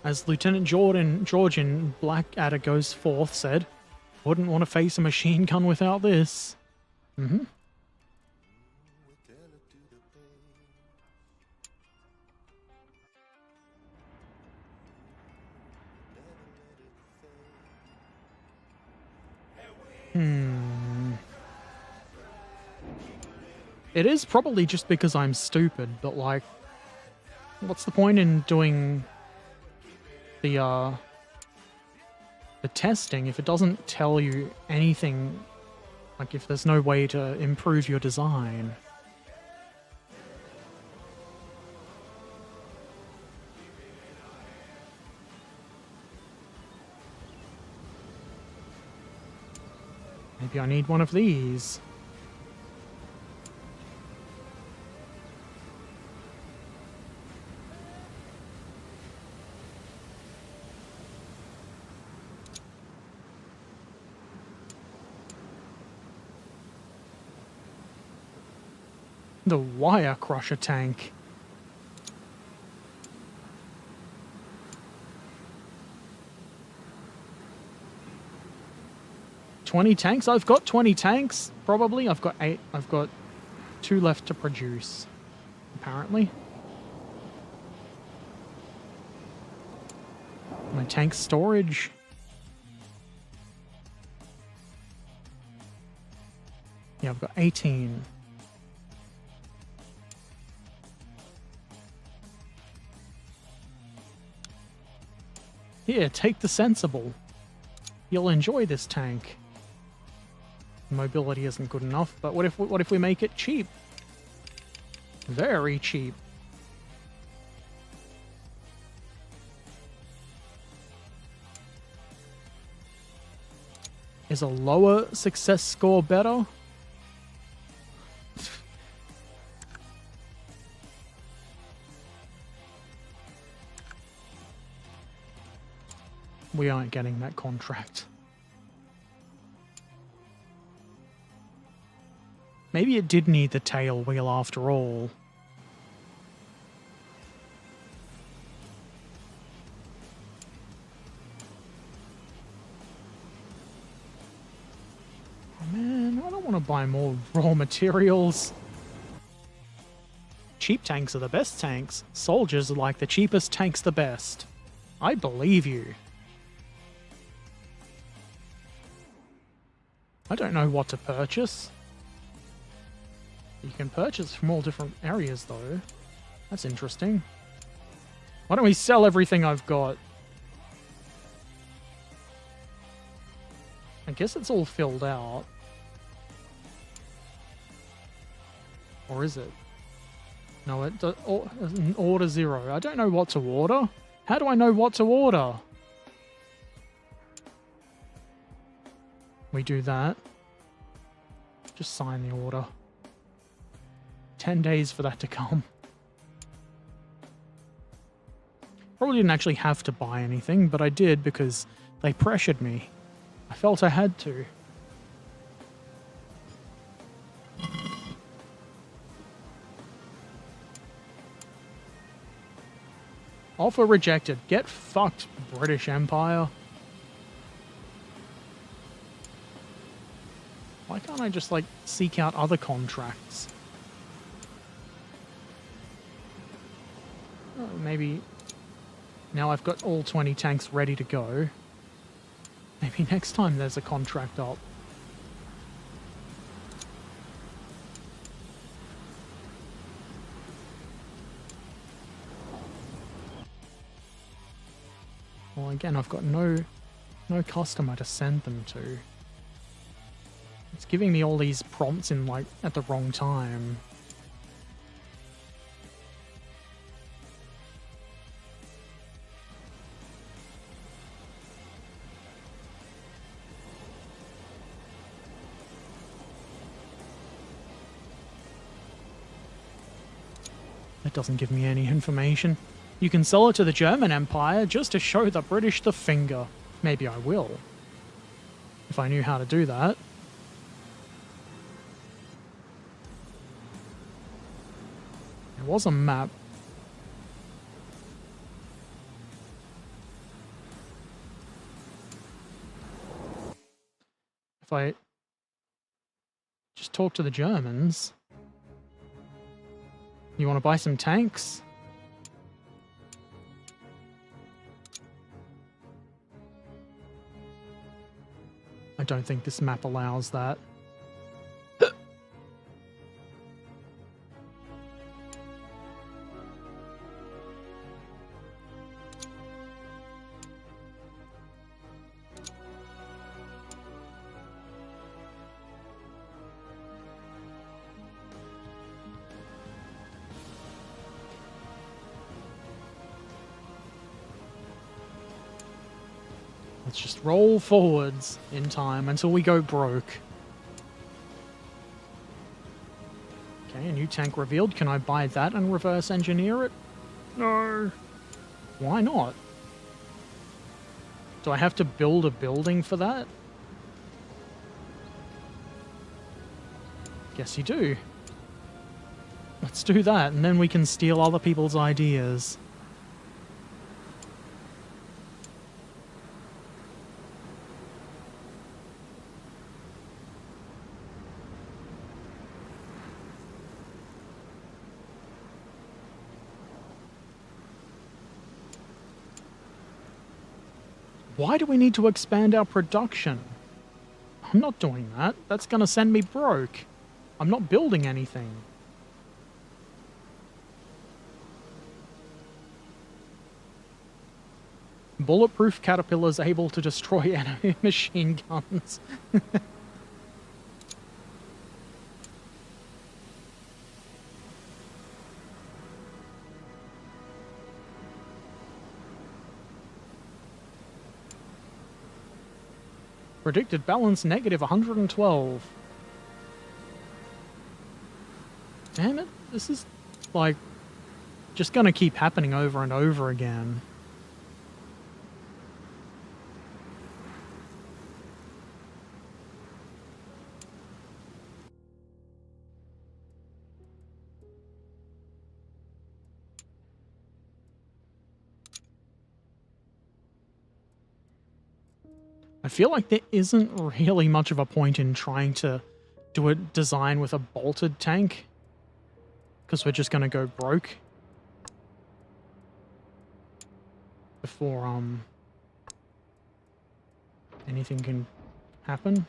As Lieutenant George in Blackadder Goes Forth said, wouldn't want to face a machine gun without this. Mm-hmm. It is probably just because I'm stupid, but like, what's the point in doing the testing if it doesn't tell you anything, like if there's no way to improve your design? Maybe I need one of these. The wire crusher tank. "20 tanks? I've got 20 tanks, probably. I've got 8. I've got 2 left to produce, apparently. My tank storage. Yeah, I've got 18. Here, take the sensible. You'll enjoy this tank. Mobility isn't good enough, but what if we make it cheap? Very cheap. Is a lower success score better? We aren't getting that contract. Maybe it did need the tail wheel after all. Oh man, I don't want to buy more raw materials. Cheap tanks are the best tanks. Soldiers are like the cheapest tanks the best. I believe you. I don't know what to purchase. You can purchase from all different areas, though. That's interesting. Why don't we sell everything I've got? I guess it's all filled out. Or is it? No, it does. Order 0. I don't know what to order. How do I know what to order? We do that. Just sign the order. 10 days for that to come. Probably didn't actually have to buy anything, but I did because they pressured me. I felt I had to. Offer rejected. Get fucked, British Empire. Why can't I just, like, seek out other contracts? Oh, maybe now I've got all 20 tanks ready to go. Maybe next time there's a contract up. Well, again, I've got no customer to send them to. It's giving me all these prompts in, like, at the wrong time. That doesn't give me any information. You can sell it to the German Empire just to show the British the finger. Maybe I will. If I knew how to do that. There was a map. If I just talk to the Germans. You want to buy some tanks? I don't think this map allows that. Let's just roll forwards in time until we go broke. Okay, a new tank revealed. Can I buy that and reverse engineer it? No. Why not? Do I have to build a building for that? Guess you do. Let's do that, and then we can steal other people's ideas. Why do we need to expand our production? I'm not doing that. That's going to send me broke. I'm not building anything. Bulletproof caterpillars able to destroy enemy machine guns. Predicted balance negative 112. Damn it, this is, like, just gonna keep happening over and over again. I feel like there isn't really much of a point in trying to do a design with a bolted tank, because we're just going to go broke before anything can happen.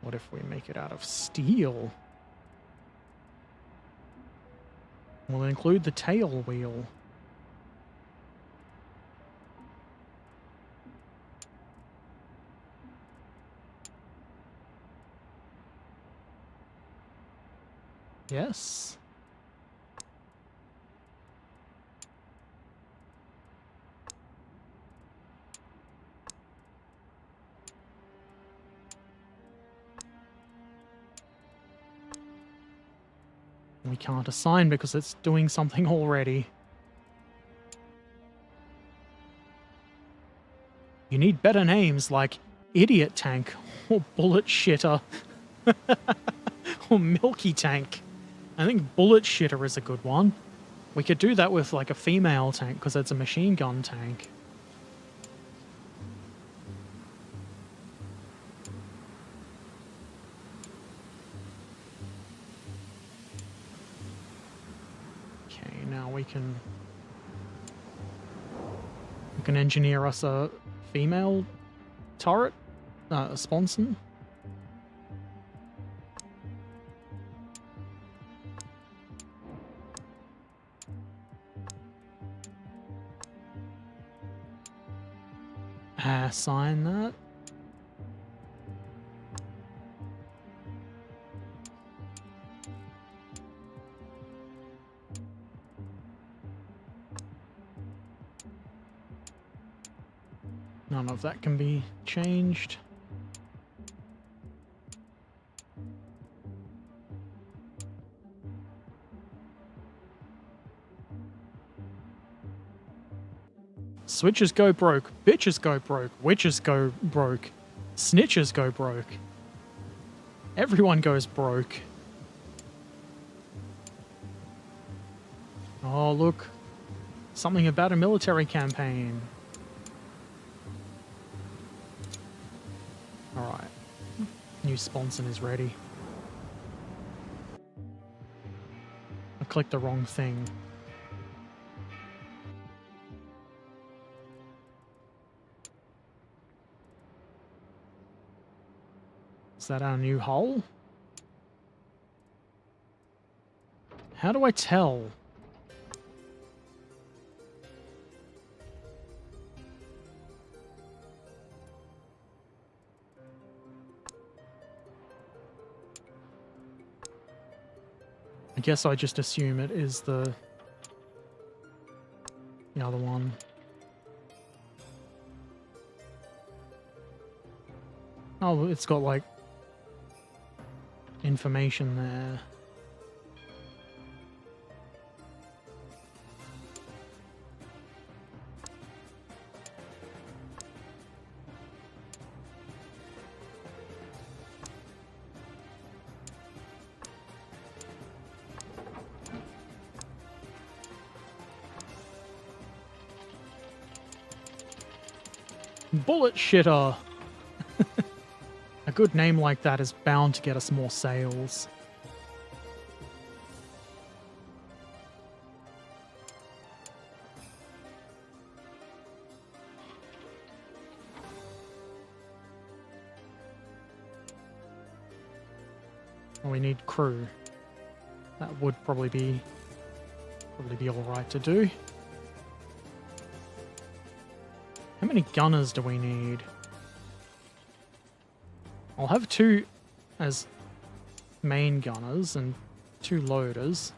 What if we make it out of steel? We'll include the tail wheel. Yes. We can't assign because it's doing something already. You need better names like Idiot Tank or Bullet Shitter or Milky Tank. I think Bullet Shitter is a good one. We could do that with like a female tank because it's a machine gun tank. We can engineer us a female turret Sponson. Sign that. None of that can be changed. Switches go broke, bitches go broke, witches go broke, snitches go broke. Everyone goes broke. Oh, look. Something about a military campaign. Alright. New Sponson is ready. I clicked the wrong thing. Is that our new hull? How do I tell? I guess I just assume it is the other one. Oh, it's got like information there. Bullet shitter. A good name like that is bound to get us more sales. We need crew. That would probably be all right to do. How many gunners do we need? I'll have 2 as main gunners and 2 loaders.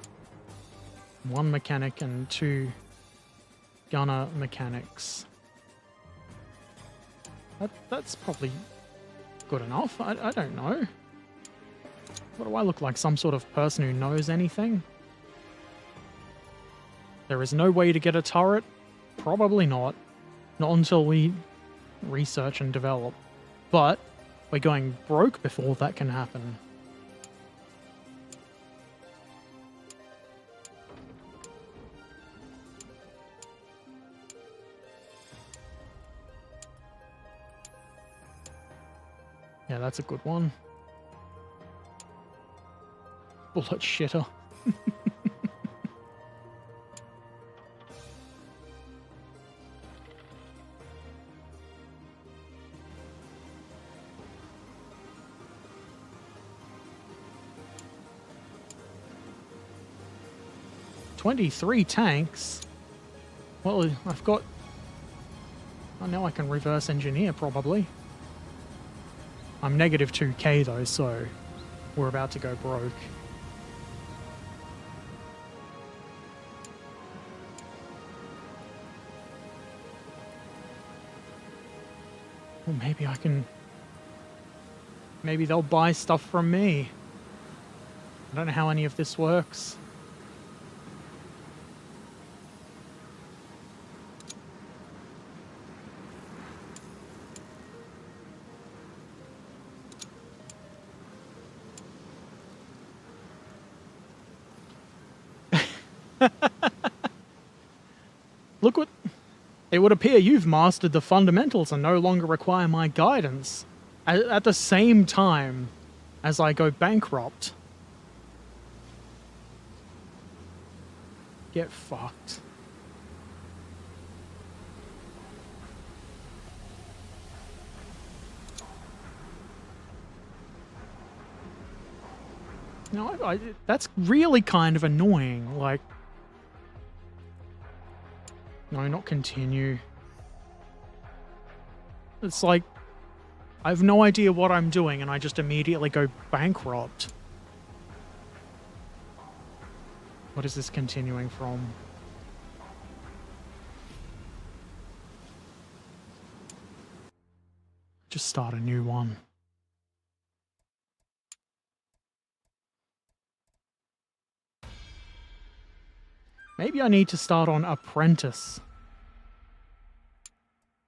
1 mechanic and 2 gunner mechanics. That's probably good enough. I don't know. What do I look like? Some sort of person who knows anything? There is no way to get a turret? Probably not. Not until we research and develop. But we're going broke before that can happen. Yeah, that's a good one. Bullet shitter. 23 tanks? Well, I've got... Oh, now I can reverse engineer, probably. I'm negative 2k, though, so we're about to go broke. Well, maybe I can... Maybe they'll buy stuff from me. I don't know how any of this works. Look what... It would appear you've mastered the fundamentals and no longer require my guidance. At the same time as I go bankrupt. Get fucked. No, that's really kind of annoying. Like, no, not continue. It's like, I have no idea what I'm doing and I just immediately go bankrupt. What is this continuing from? Just start a new one. Maybe I need to start on Apprentice.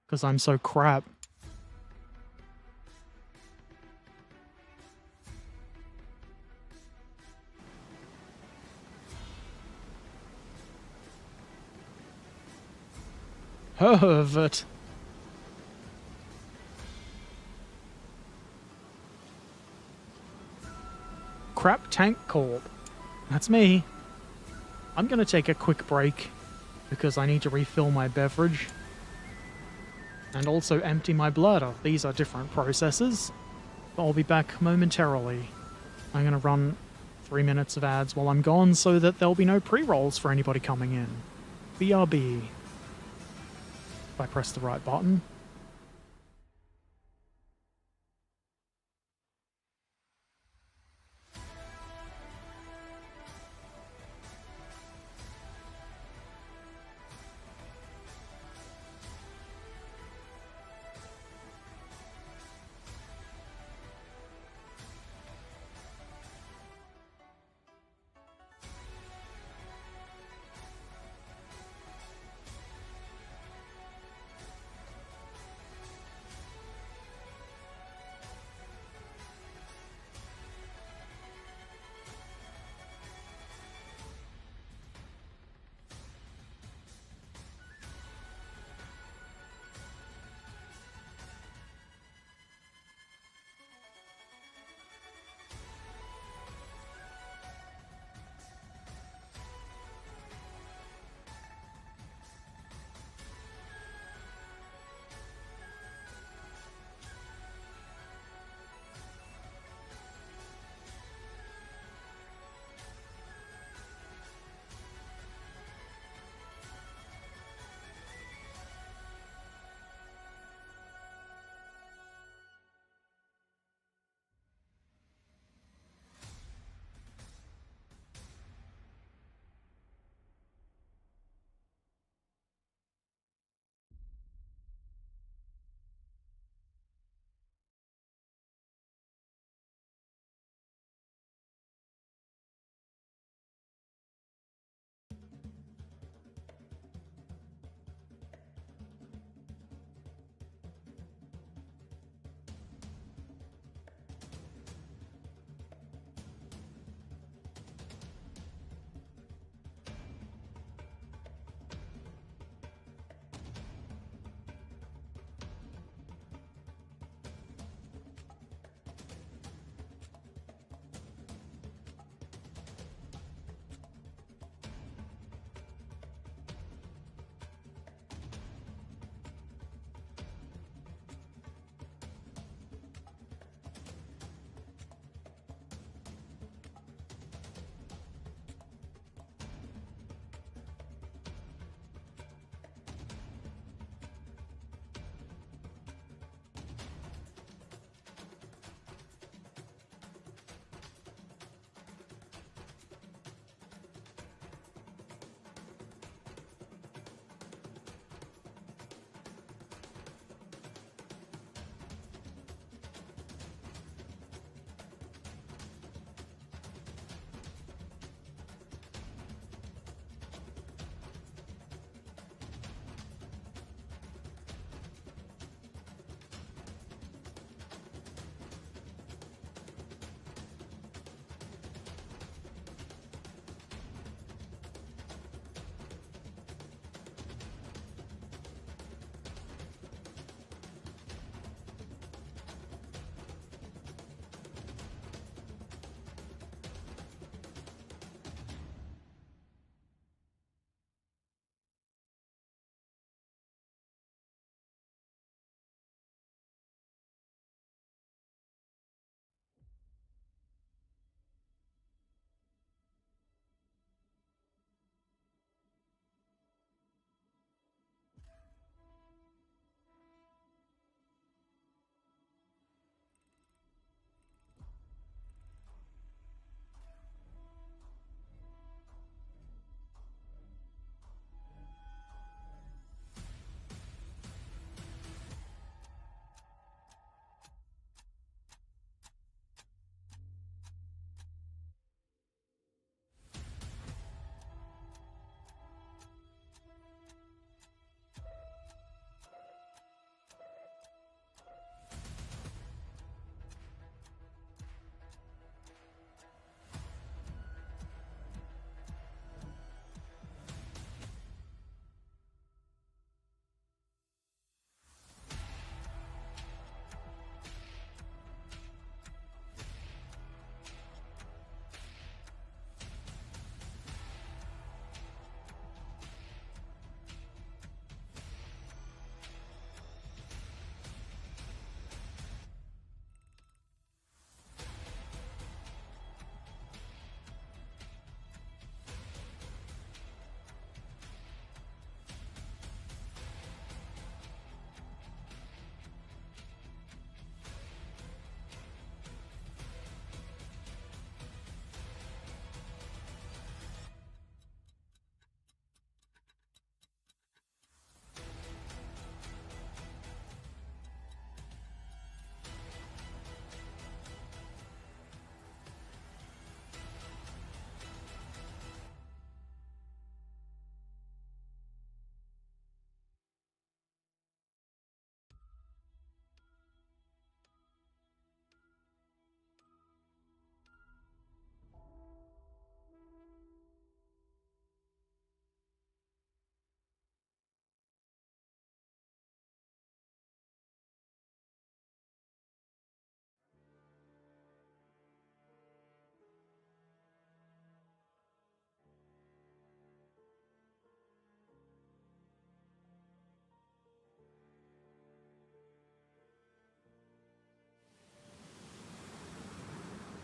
Because I'm so crap. Herbert. Crap Tank Corp. That's me. I'm going to take a quick break because I need to refill my beverage and also empty my bladder. These are different processes, but I'll be back momentarily. I'm going to run 3 minutes of ads while I'm gone so that there'll be no pre-rolls for anybody coming in. BRB. If I press the right button.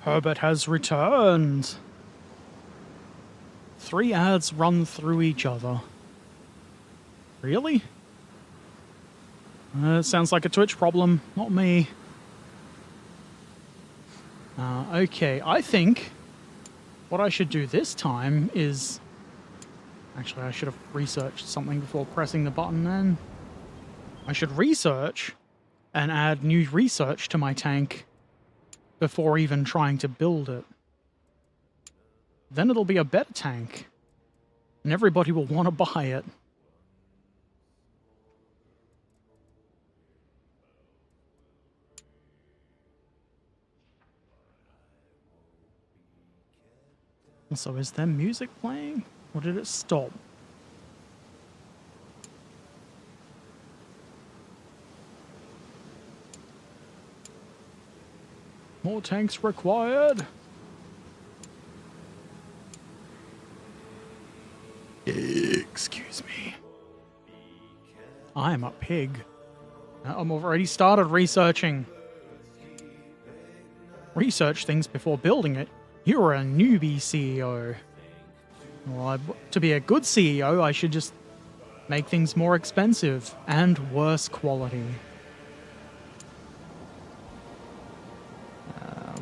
Herbert has returned. 3 ads run through each other. Really? Sounds like a Twitch problem, not me. Okay, I think what I should do this time is... Actually, I should have researched something before pressing the button then. I should research and add new research to my tank before even trying to build it. Then it'll be a better tank, and everybody will want to buy it. So is there music playing? Or did it stop? More tanks required. Excuse me. I am a pig. I'm already started researching. Research things before building it. You're a newbie CEO. Well, to be a good CEO, I should just make things more expensive and worse quality.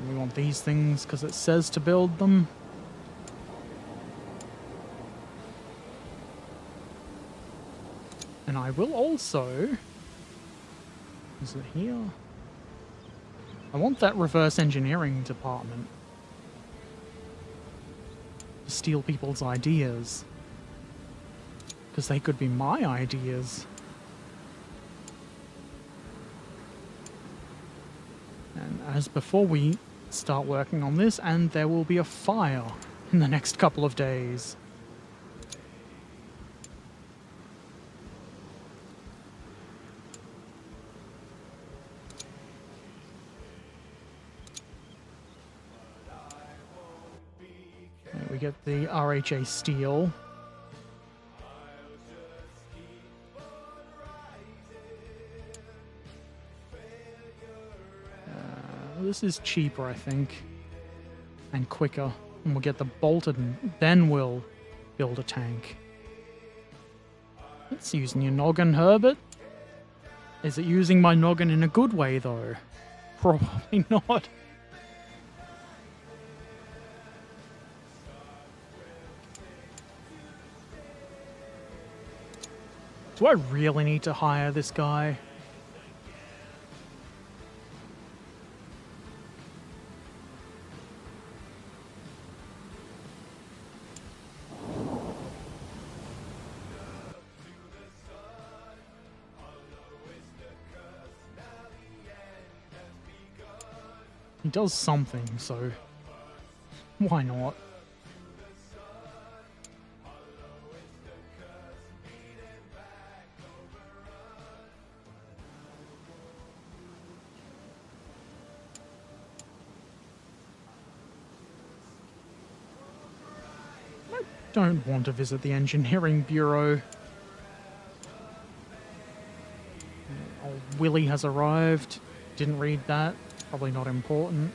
We want these things because it says to build them. And I will also... Is it here? I want that reverse engineering department. To steal people's ideas. Because they could be my ideas. And as before, we start working on this, and there will be a fire in the next couple of days. We get the RHA steel. This is cheaper, I think, and quicker. And we'll get the bolted, and then we'll build a tank. It's using your noggin, Herbert. Is it using my noggin in a good way, though? Probably not. Do I really need to hire this guy? He does something, so why not? I don't want to visit the engineering bureau. Old Willie has arrived. Didn't read that. Probably not important.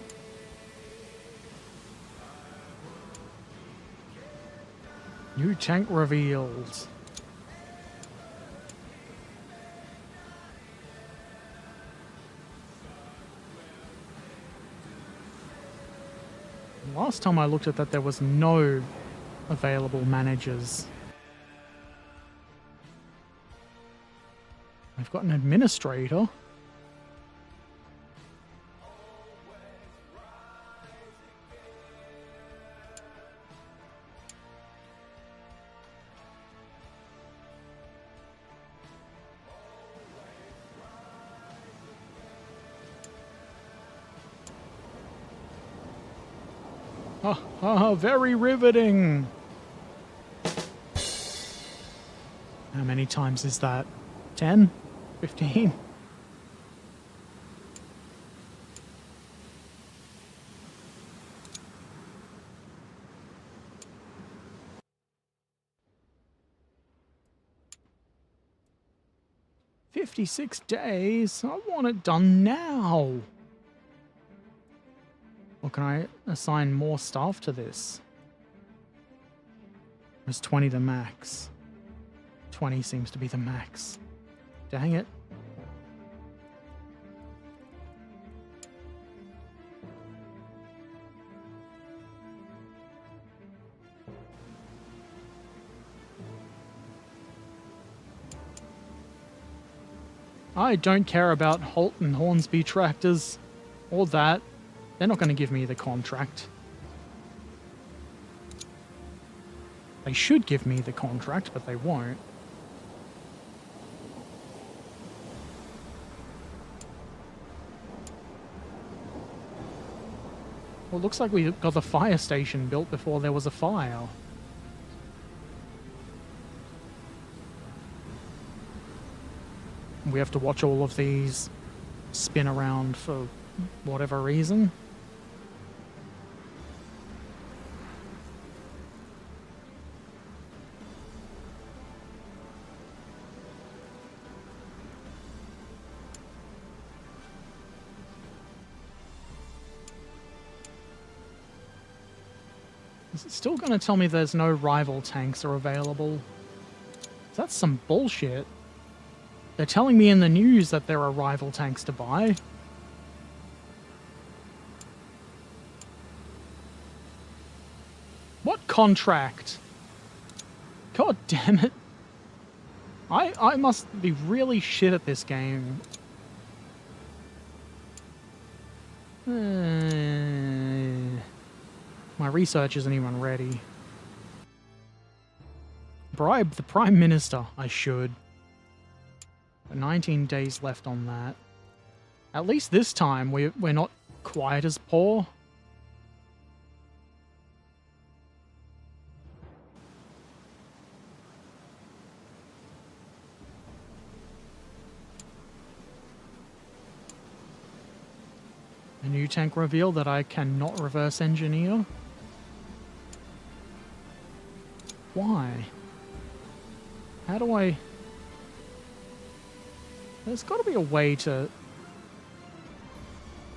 New tank revealed. Last time I looked at that, there was no available managers. I've got an administrator. Very riveting. How many times is that? 10? 15? "56 days? I want it done now." Or can I assign more staff to this? There's 20 the max. 20 seems to be the max. Dang it. I don't care about Holt and Hornsby tractors or that. They're not going to give me the contract. They should give me the contract, but they won't. Well, it looks like we got the fire station built before there was a fire. We have to watch all of these spin around for whatever reason. Is it still going to tell me there's no rival tanks are available? That's some bullshit. They're telling me in the news that there are rival tanks to buy. What contract? God damn it. I must be really shit at this game. My research isn't even ready. Bribe the Prime Minister. I should. 19 days left on that. At least this time we're not quite as poor. A new tank revealed that I cannot reverse engineer. Why? How do I... There's got to be a way to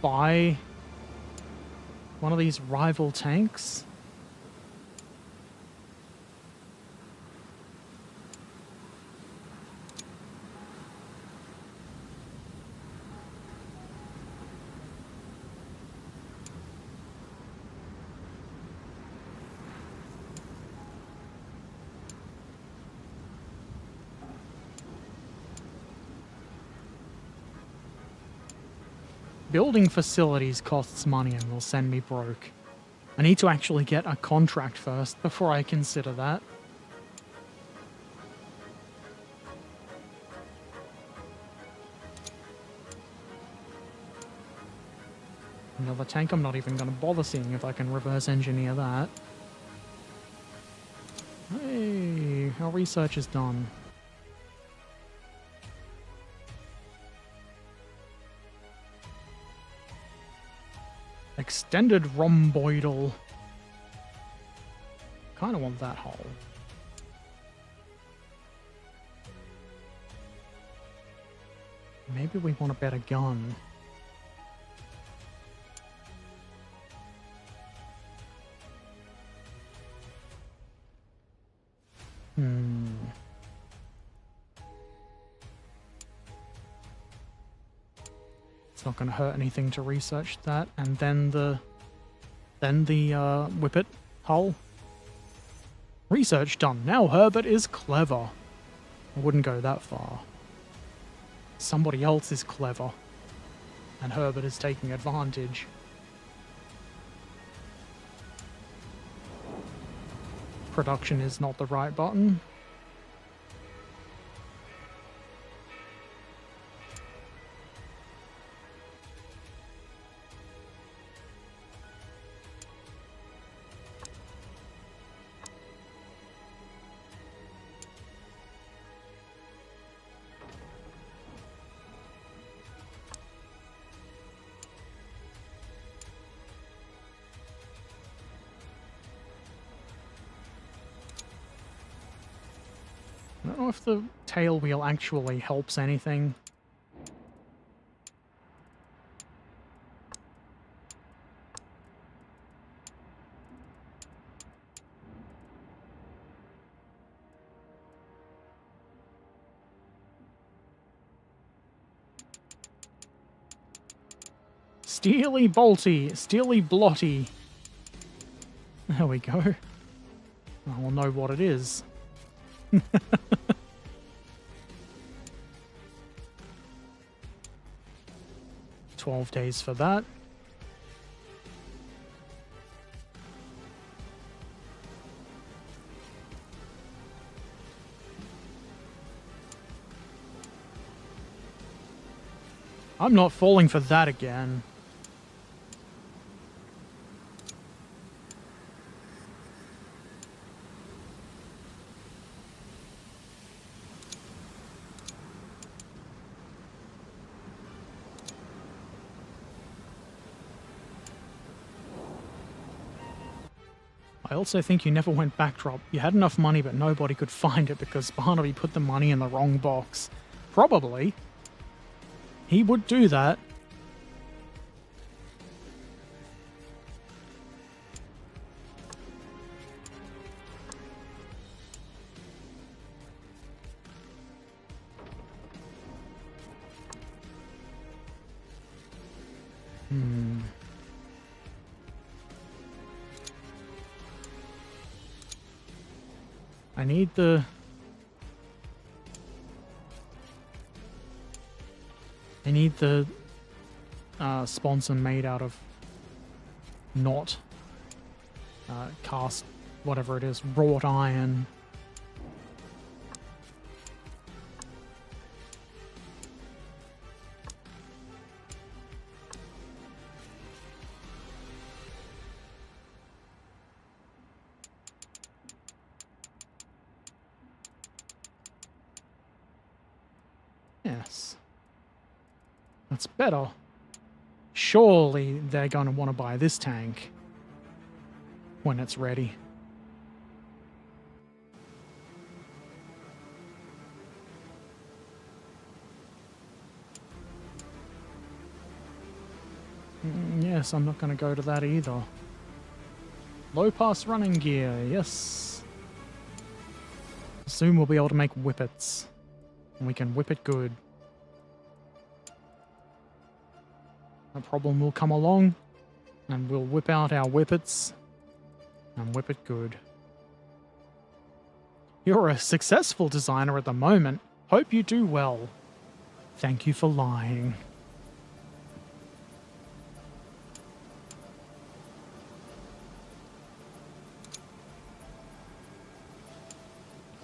buy one of these rival tanks. Building facilities costs money and will send me broke. I need to actually get a contract first before I consider that. Another tank, I'm not even going to bother seeing if I can reverse engineer that. Hey, our research is done. Extended rhomboidal. Kind of want that hull. Maybe we want a better gun. It's not going to hurt anything to research that, and then the whippet hull. Research done. Now Herbert is clever. I wouldn't go that far. Somebody else is clever, and Herbert is taking advantage. Production is not the right button. I don't know if the tail wheel actually helps anything. Steely bolty, steely blotty. There we go. I will know what it is. 12 days for that. I'm not falling for that again. I also think you never went backdrop. You had enough money, but nobody could find it because Barnaby put the money in the wrong box. Probably. He would do that. I need the... sponsor made out of not cast, whatever it is, wrought iron. Yes. That's better. Surely they're going to want to buy this tank when it's ready. Yes, I'm not going to go to that either. Low pass running gear, yes. Soon we'll be able to make whippets. And we can whip it good. A problem will come along, and we'll whip out our whippets and whip it good. You're a successful designer at the moment. Hope you do well. Thank you for lying.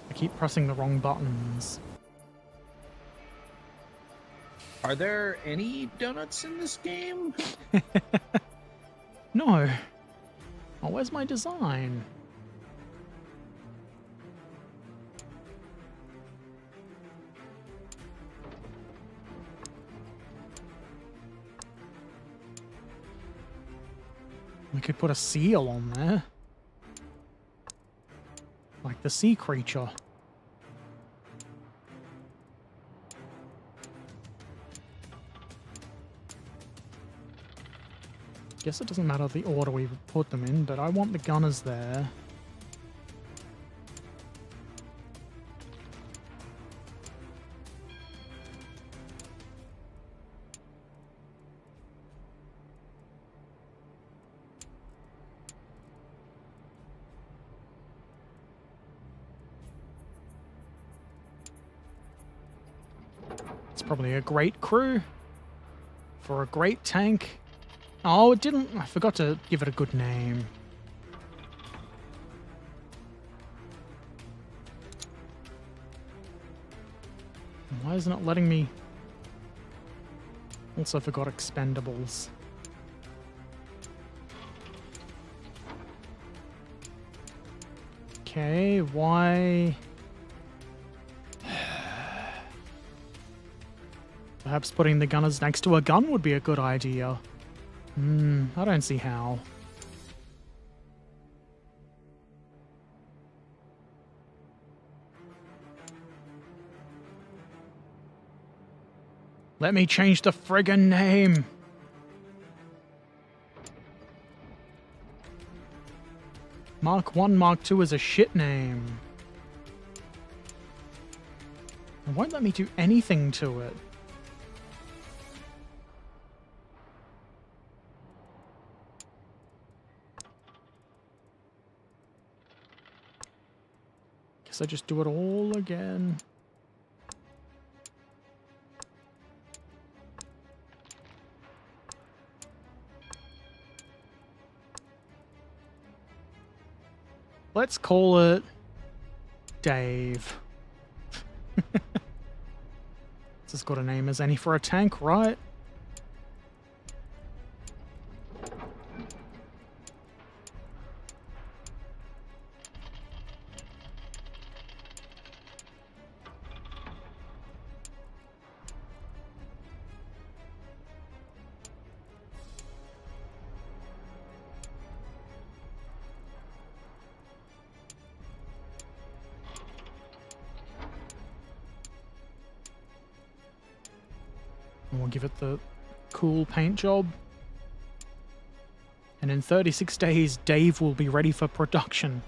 I keep pressing the wrong buttons. Are there any donuts in this game? No. Oh, where's my design? We could put a seal on there. Like the sea creature. Guess it doesn't matter the order we put them in, but I want the gunners there. It's probably a great crew for a great tank. Oh, it didn't... I forgot to give it a good name. Why isn't it letting me... Also forgot expendables. Okay, why... Perhaps putting the gunners next to a gun would be a good idea. I don't see how. Let me change the friggin' name. Mark 1, Mark 2 is a shit name. It won't let me do anything to it. guess I just do it all again. Let's call it Dave. It's as good a name as any for a tank, right? And we'll give it the cool paint job. And in 36 days, Dave will be ready for production.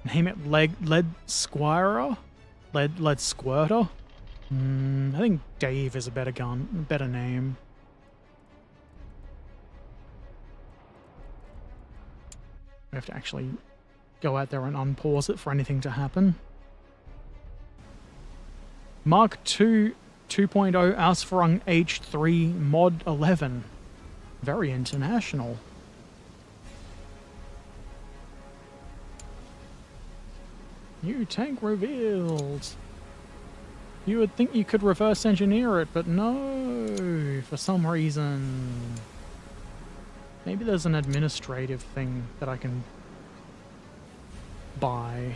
Name it Lead Squirer? Lead Squirter? I think Dave is a better name. We have to actually go out there and unpause it for anything to happen. Mark II 2.0 Ausführung H3 Mod 11. Very international. New tank revealed. You would think you could reverse engineer it, but no, for some reason. Maybe there's an administrative thing that I can buy.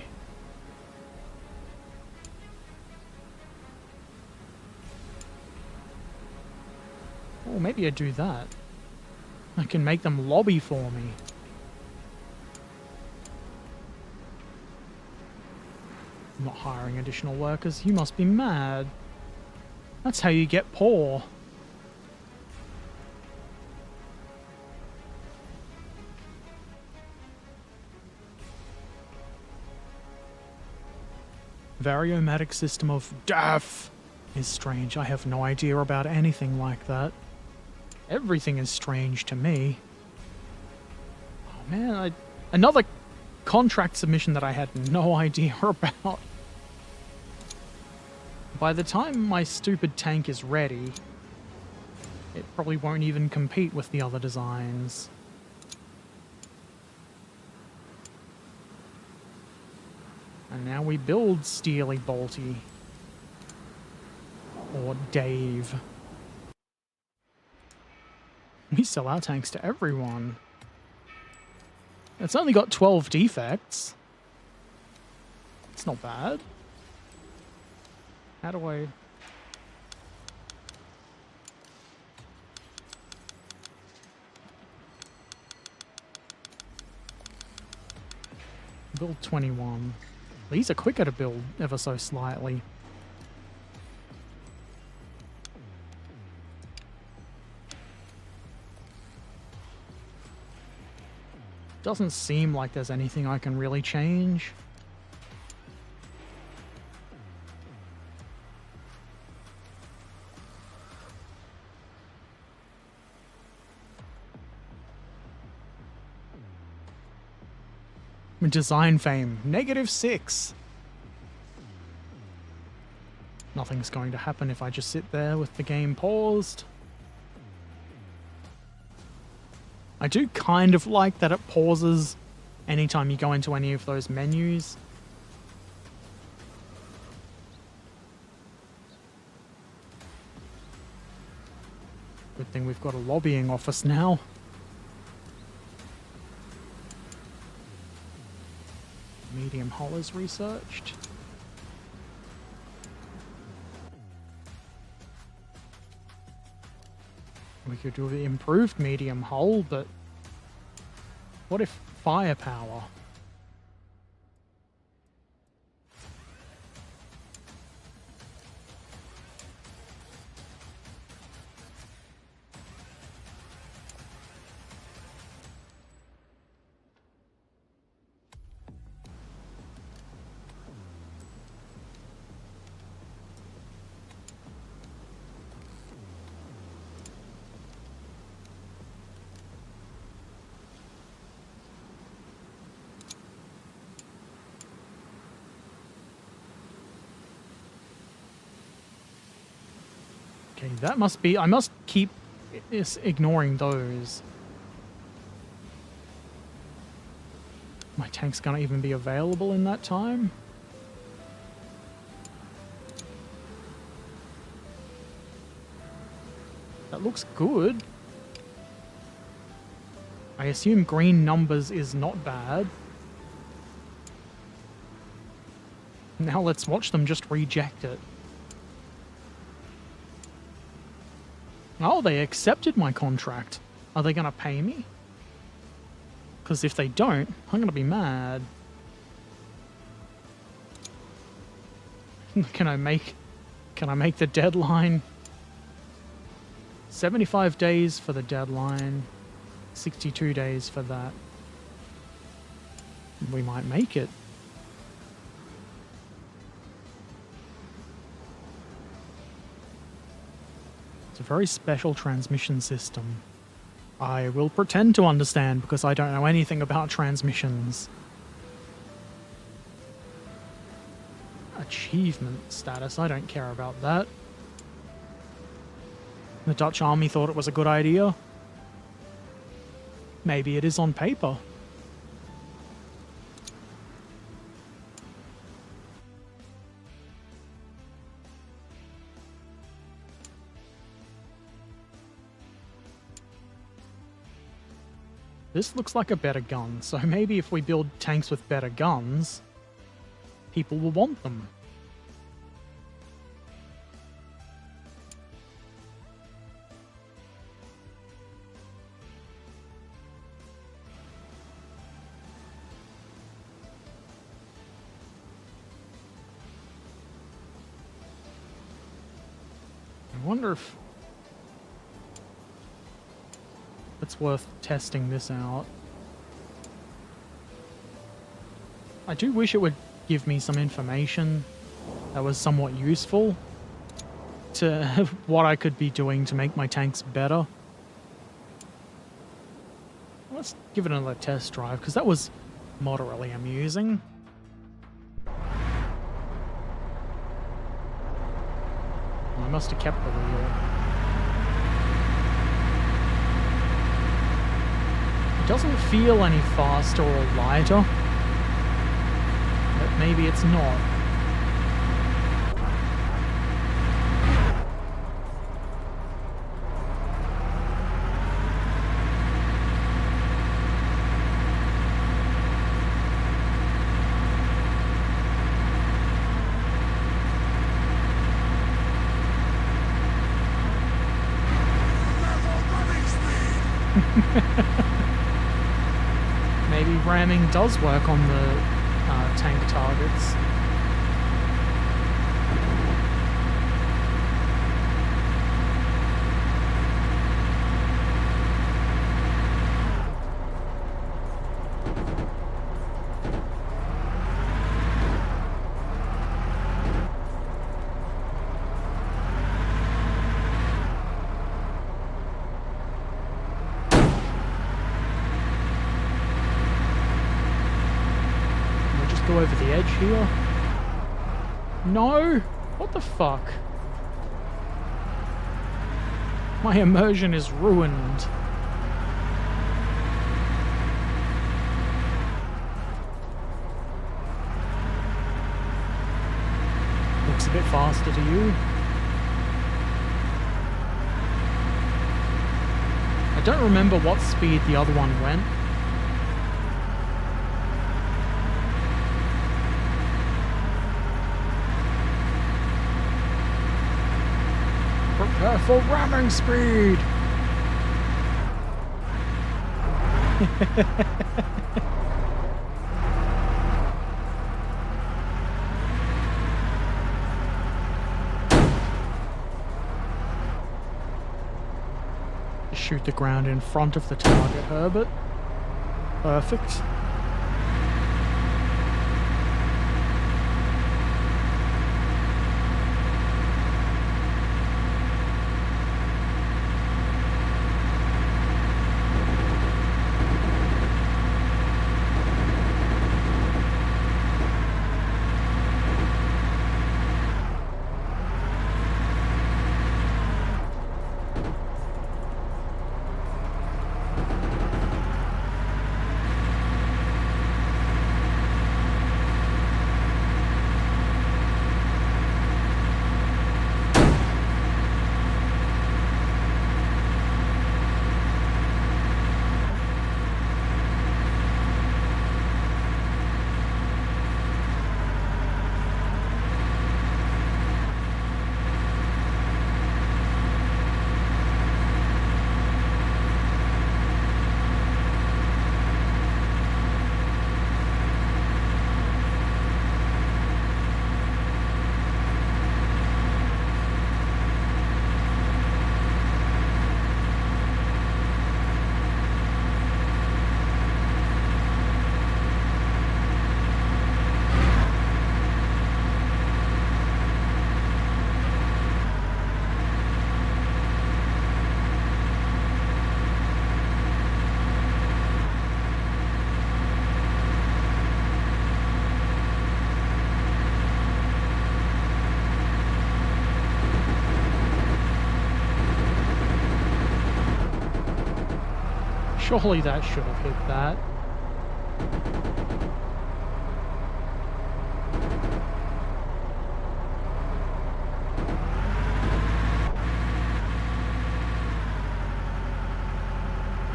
Or maybe I do that. I can make them lobby for me. I'm not hiring additional workers. You must be mad. That's how you get poor. Variomatic system of death is strange. I have no idea about anything like that. Everything is strange to me. Oh man, another contract submission that I had no idea about. By the time my stupid tank is ready, it probably won't even compete with the other designs. And now we build Steely Bolty. Or Dave. We sell our tanks to everyone. It's only got 12 defects. It's not bad. How do I... Build 21. These are quicker to build ever so slightly. Doesn't seem like there's anything I can really change. Design fame, -6. Nothing's going to happen if I just sit there with the game paused. I do kind of like that it pauses anytime you go into any of those menus. Good thing we've got a lobbying office now. Medium hull is researched. We could do the improved medium hull, but what if firepower? Okay, that must be... I must keep ignoring those. My tank's gonna even be available in that time? That looks good. I assume green numbers is not bad. Now let's watch them just reject it. Oh, they accepted my contract. Are they going to pay me? Because if they don't, I'm going to be mad. Can I make the deadline? 75 days for the deadline. 62 days for that. We might make it. It's a very special transmission system. I will pretend to understand because I don't know anything about transmissions. Achievement status, I don't care about that. The Dutch army thought it was a good idea. Maybe it is on paper. This looks like a better gun, so maybe if we build tanks with better guns, people will want them. I wonder if it's worth testing this out. I do wish it would give me some information that was somewhat useful to what I could be doing to make my tanks better. Let's give it another test drive, because that was moderately amusing. I must have kept the wheel. It doesn't feel any faster or lighter, but maybe it's not. Maybe ramming does work on the tank targets. Go over the edge here. No! What the fuck? My immersion is ruined. Looks a bit faster to you. I don't remember what speed the other one went. Prepare for ramming speed! Shoot the ground in front of the target, Herbert. Perfect. Surely that should have hit that.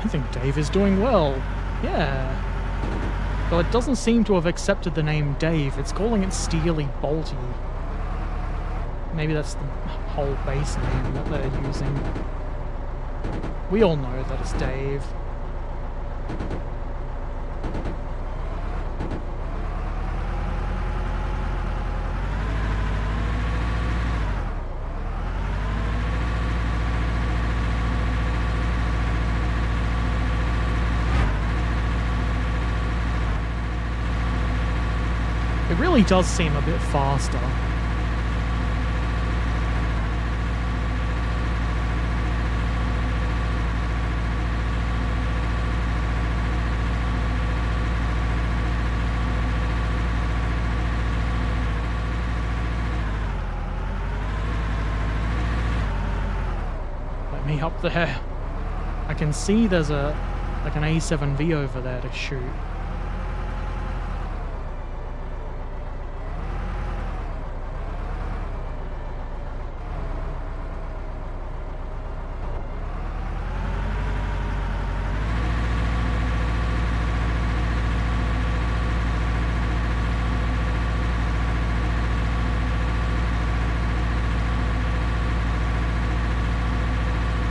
I think Dave is doing well. Yeah. Though it doesn't seem to have accepted the name Dave. It's calling it Steely Bolty. Maybe that's the whole base name that they're using. We all know that it's Dave. It really does seem a bit faster. Let me up there. I can see there's like an A7V over there to shoot.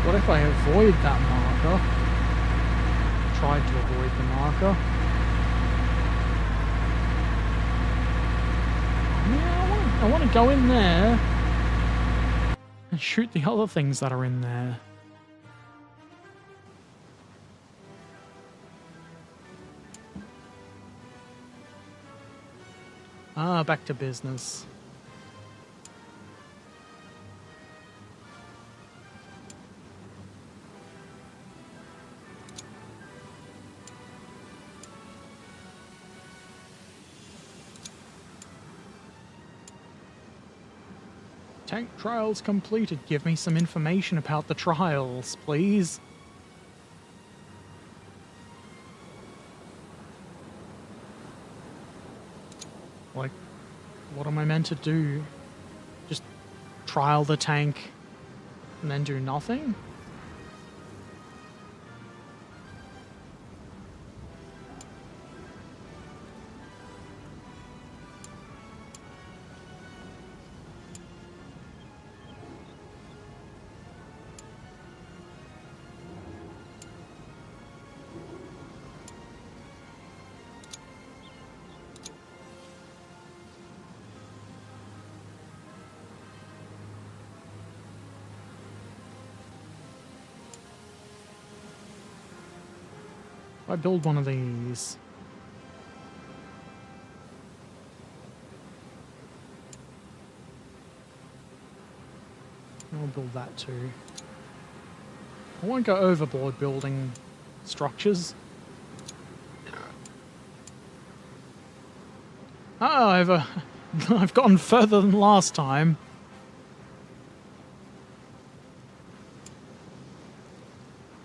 What if I avoid that marker? Tried to avoid the marker. Yeah, I want to go in there and shoot the other things that are in there. Ah, back to business. Tank trials completed. Give me some information about the trials, please. Like, what am I meant to do? Just trial the tank and then do nothing? I build one of these. I'll build that too. I won't go overboard building structures. Oh, I've gotten further than last time.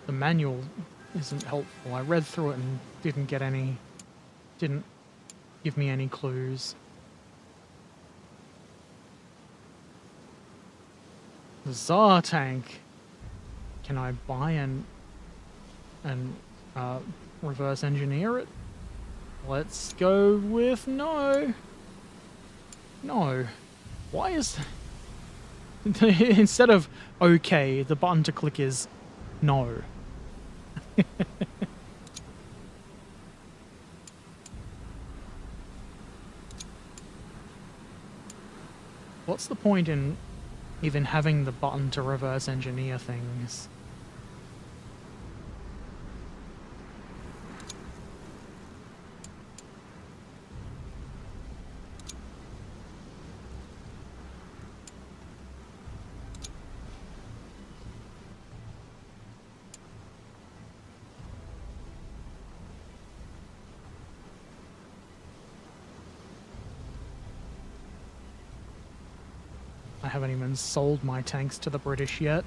The manual isn't helpful. I read through it and didn't give me any clues. The Tsar tank. Can I buy and reverse engineer it? Let's go with no. No. Why is instead of okay, the button to click is no. What's the point in even having the button to reverse engineer things? I haven't even sold my tanks to the British yet.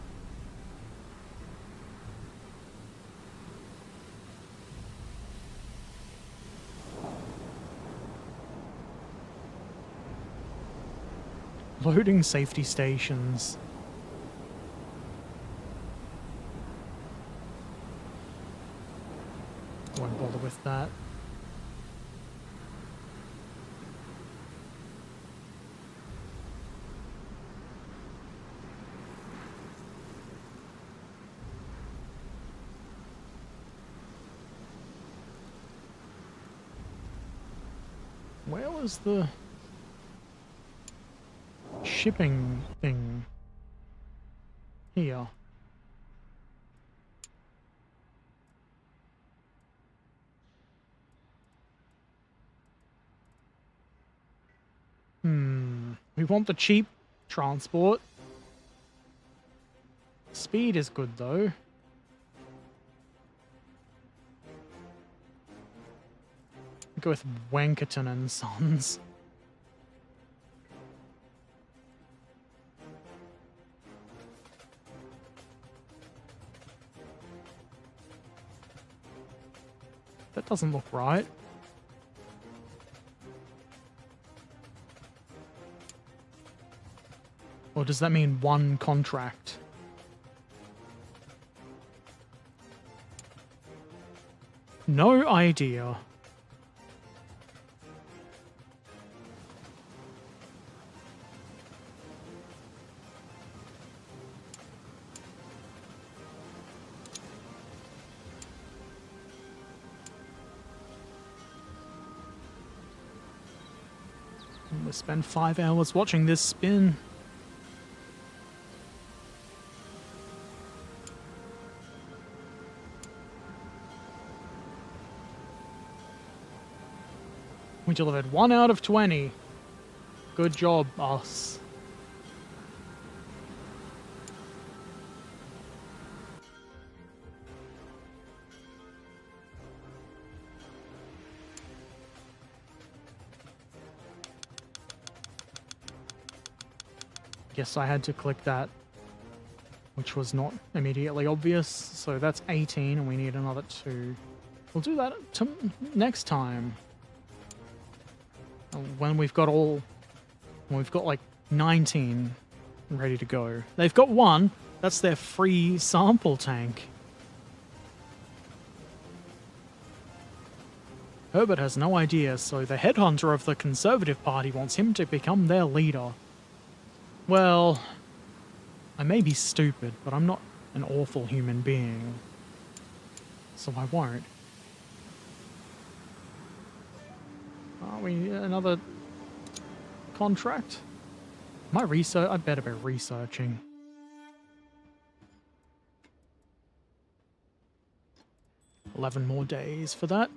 Loading safety stations. Won't bother with that. Where was the shipping thing? Here. We want the cheap transport. Speed is good though. Go with Wankerton and Sons. That doesn't look right. Or does that mean one contract? No idea. I'm gonna spend 5 hours watching this spin. We delivered 1 out of 20. Good job, us. Guess I had to click that, which was not immediately obvious. So that's 18, and we need another 2. We'll do that next time. When we've got like 19 ready to go. They've got 1. That's their free sample tank. Herbert has no idea, so the headhunter of the Conservative Party wants him to become their leader. Well, I may be stupid, but I'm not an awful human being. So I won't. Are we another contract? My research, I better be researching. $11 more days for that.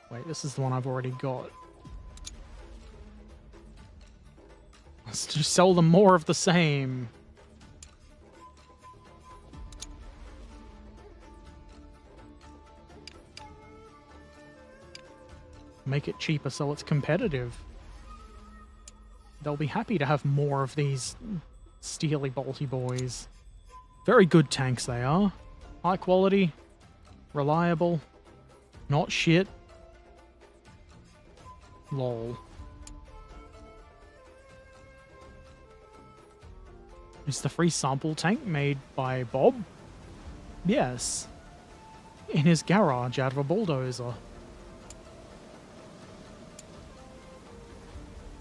Wait, this is the one I've already got. Let's just sell them more of the same. Make it cheaper so it's competitive. They'll be happy to have more of these steely bolty boys. Very good tanks they are. High quality, reliable, not shit. Lol. Is the free sample tank made by Bob? Yes. In his garage out of a bulldozer.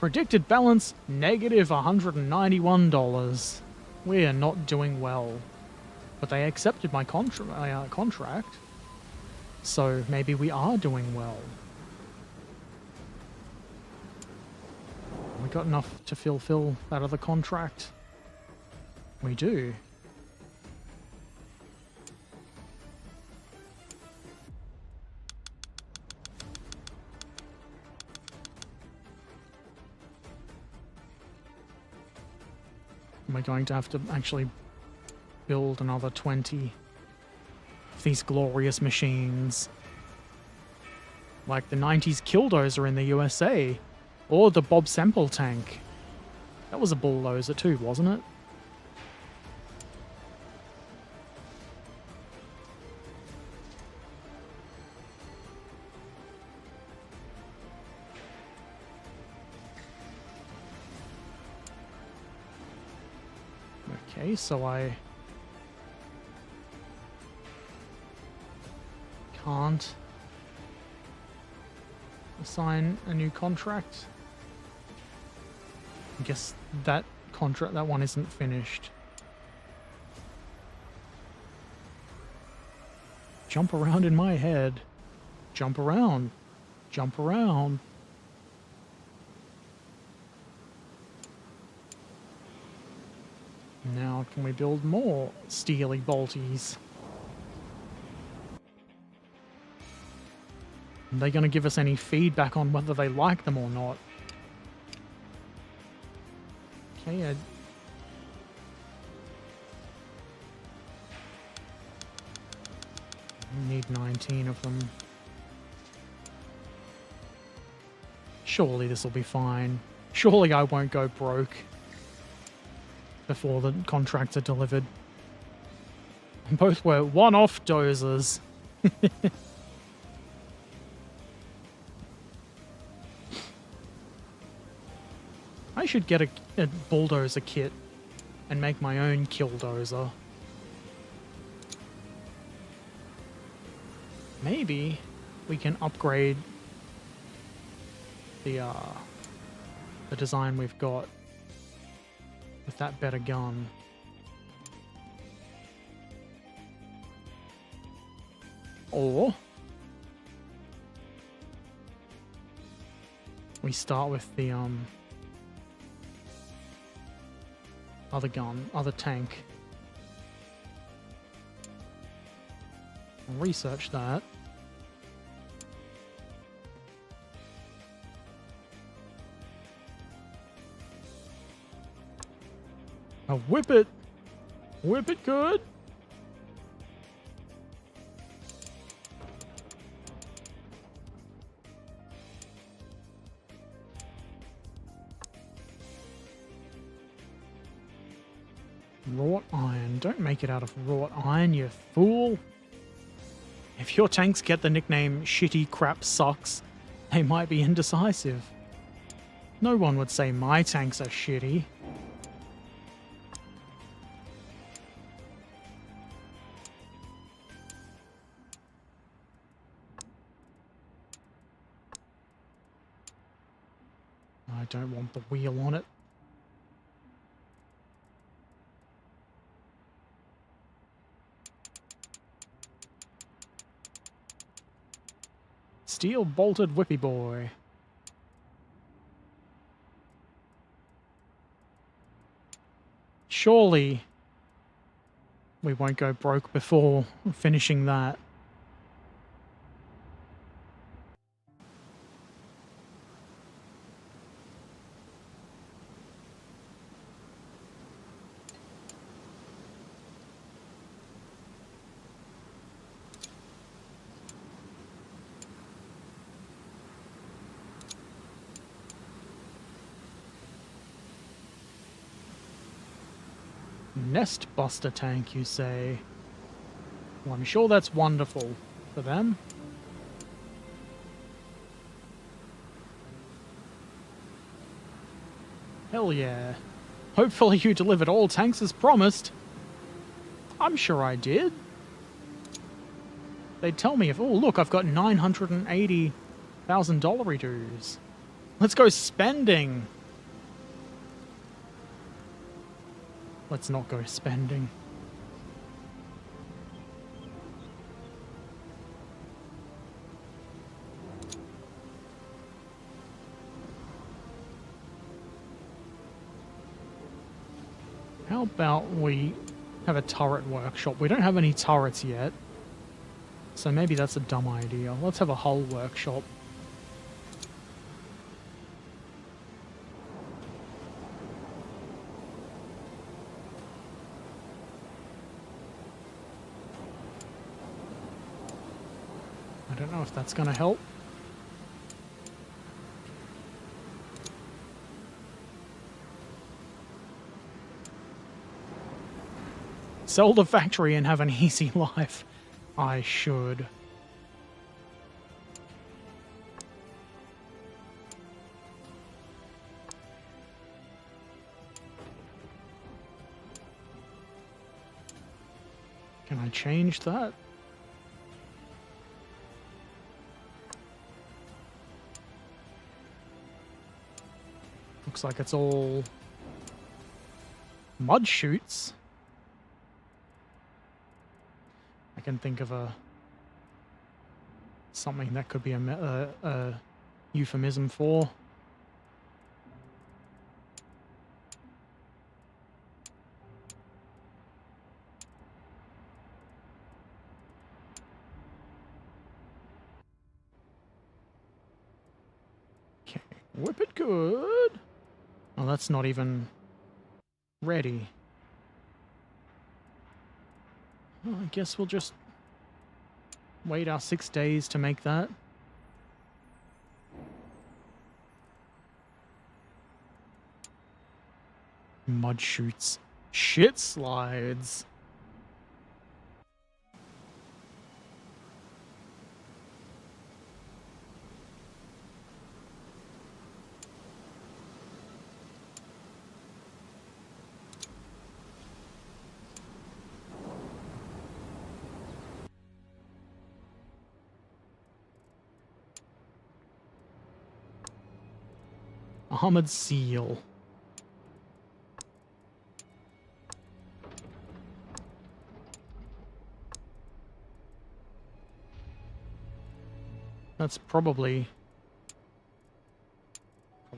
Predicted balance, negative $191. We are not doing well. But they accepted my contract. So maybe we are doing well. We got enough to fulfill that other contract. We do. We're going to have to actually build another 20 of these glorious machines. Like the 90s Killdozer in the USA. Or the Bob Semple tank. That was a bulldozer too, wasn't it? Okay, so I can't assign a new contract. I guess that one isn't finished. Jump around in my head. Jump around. Jump around. Now can we build more steely bolties? Are they going to give us any feedback on whether they like them or not? Okay, I need 19 of them. Surely this will be fine. Surely I won't go broke before the contracts are delivered. Both were one-off dozers. I should get a bulldozer kit and make my own killdozer. Maybe we can upgrade the design we've got with that better gun. Or we start with the other tank. I'll research that. Oh, whip it! Whip it good! Wrought iron. Don't make it out of wrought iron, you fool! If your tanks get the nickname Shitty Crap Sucks, they might be indecisive. No one would say my tanks are shitty. I don't want the wheel on it. Steel bolted whippy boy. Surely we won't go broke before finishing that. Nest buster tank, you say? Well, I'm sure that's wonderful for them. Hell yeah. Hopefully you delivered all tanks as promised. I'm sure I did. They'd tell me if, oh look, I've got $980,000 dues. Let's go spending. Let's not go spending. How about we have a turret workshop? We don't have any turrets yet, so maybe that's a dumb idea. Let's have a hull workshop. I don't know if that's going to help. Sell the factory and have an easy life. I should. Can I change that? Looks like it's all mud chutes. I can think of something that could be a euphemism for. Okay, whip it good. Oh, that's not even ready. Well, I guess we'll just wait our 6 days to make that. Mud chutes. Shit slides. Armored seal. That's probably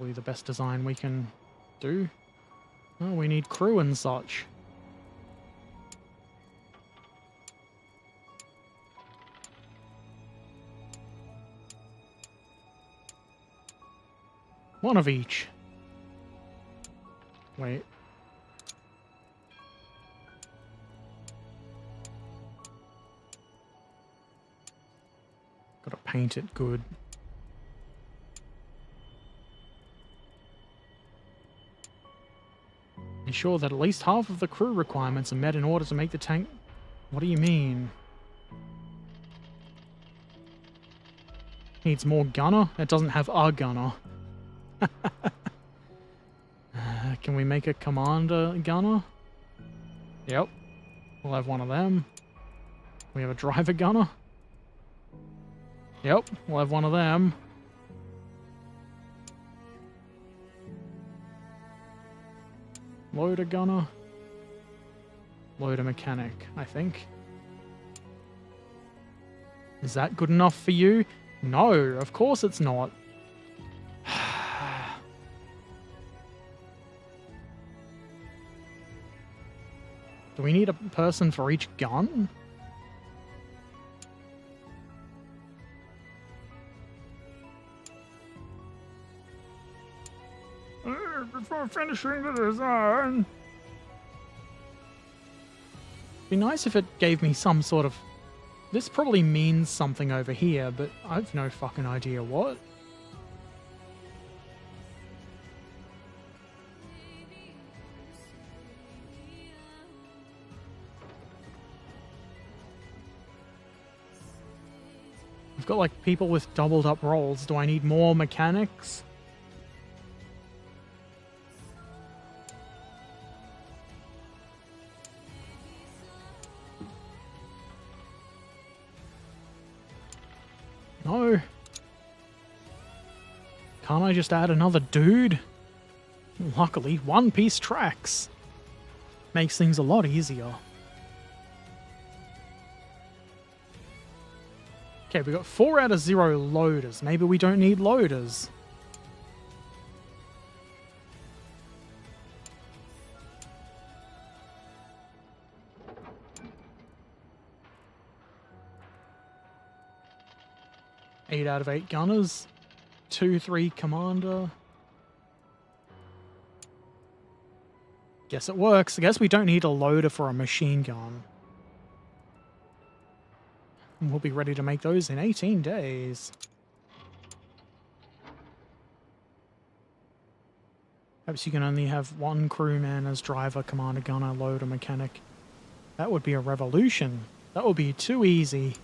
the best design we can do. Oh, we need crew and such. One of each. Wait. Gotta paint it good. Ensure that at least half of the crew requirements are met in order to make the tank... What do you mean? Needs more gunner? It doesn't have a gunner. Can we make a commander gunner? Yep. We'll have one of them. We have a driver gunner. Yep, we'll have one of them. Loader gunner. Loader mechanic, I think. Is that good enough for you? No, of course it's not. Do we need a person for each gun? Before finishing the design. Be nice if it gave me some sort of... This probably means something over here, but I've no fucking idea what. I've got like people with doubled up rolls. Do I need more mechanics? No. Can't I just add another dude? Luckily, one-piece tracks. Makes things a lot easier. Okay, we got 4 out of 0 loaders. Maybe we don't need loaders. Eight out of 8 gunners. 2, 3 commander. Guess it works. I guess we don't need a loader for a machine gun. And we'll be ready to make those in 18 days. Perhaps you can only have one crewman as driver, commander, gunner, loader, mechanic. That would be a revolution. That would be too easy.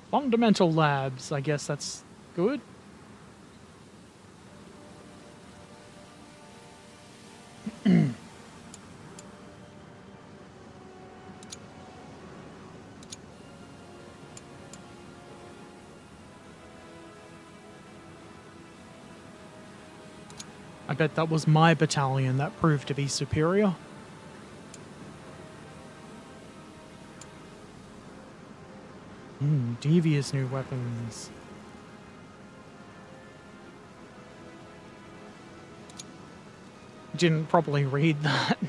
Fundamental labs, I guess that's good. I bet that was my battalion that proved to be superior. Devious new weapons. Didn't properly read that.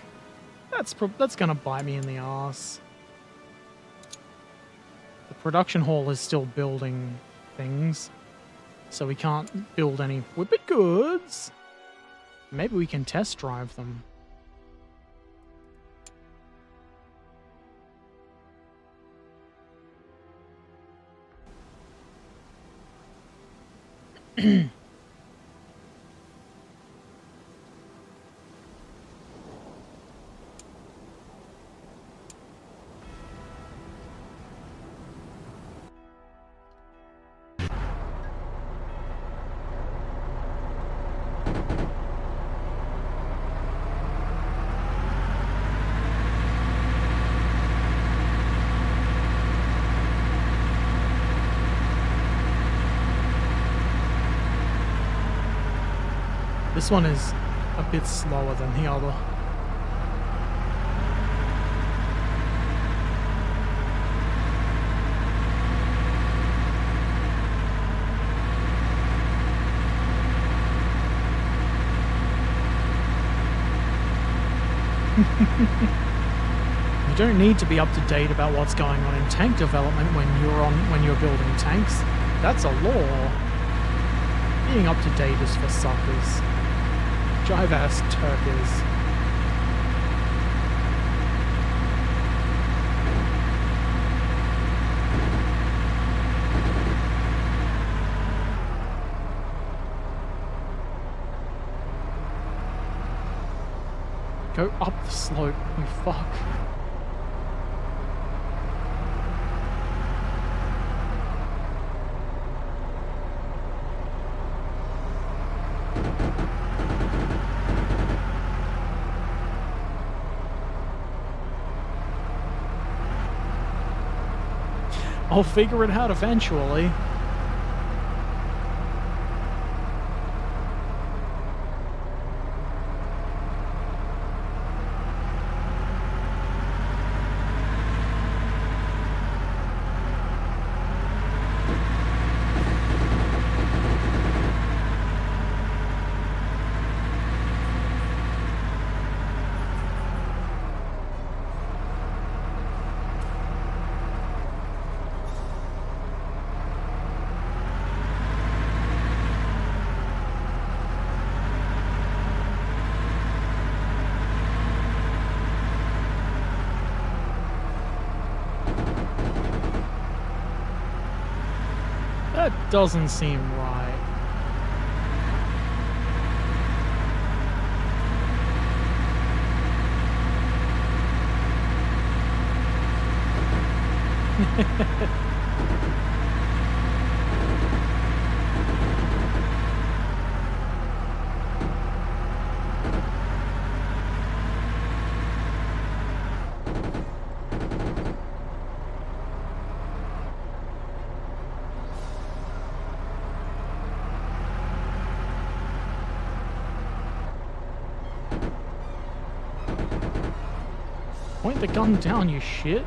That's gonna bite me in the ass. The production hall is still building things, so we can't build any whippet goods. Maybe we can test drive them. This one is a bit slower than the other. You don't need to be up to date about what's going on in tank development when you're building tanks. That's a law. Being up to date is for suckers. Jive-ass turkers. Go up the slope, you fuck. I'll figure it out eventually. That doesn't seem right. Point the gun down, you shit.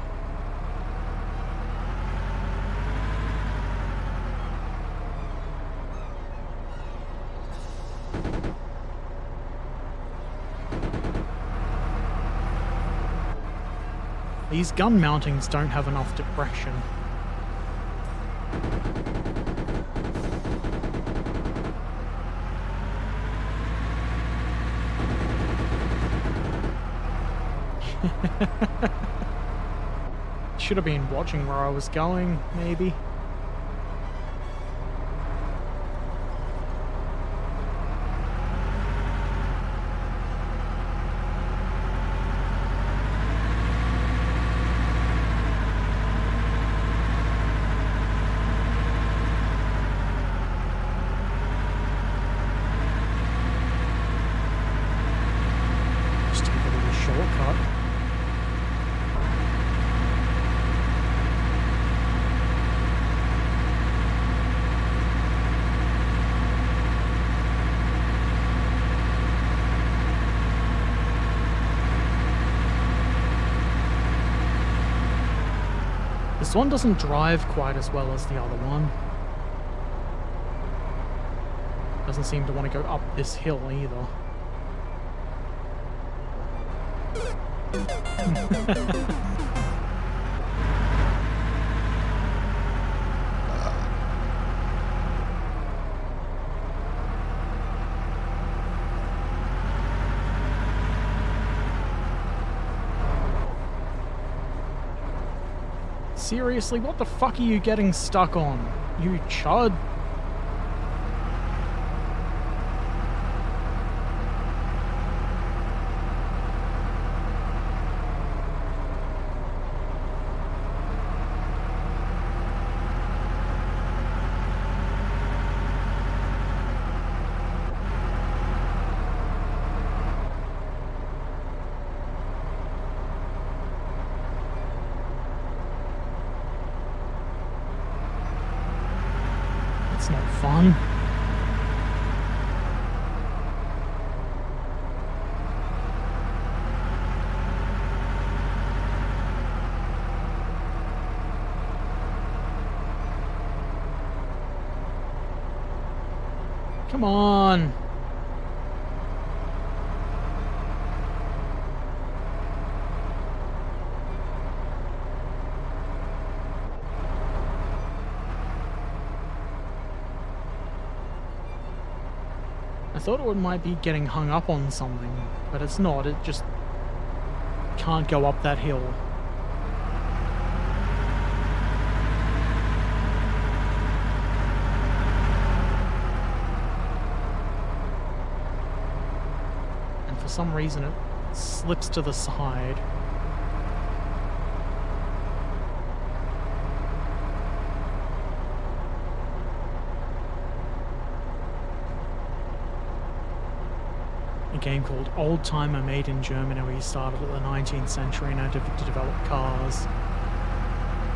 These gun mountings don't have enough depression. Should have been watching where I was going, maybe. Just take a little shortcut. This one doesn't drive quite as well as the other one. Doesn't seem to want to go up this hill either. Seriously, what the fuck are you getting stuck on? You chud. It's not fun. Come on. I thought it might be getting hung up on something, but it's not. It just can't go up that hill. And for some reason it slips to the side. A game called Old Timer, made in Germany, where he started at the 19th century and had to develop cars.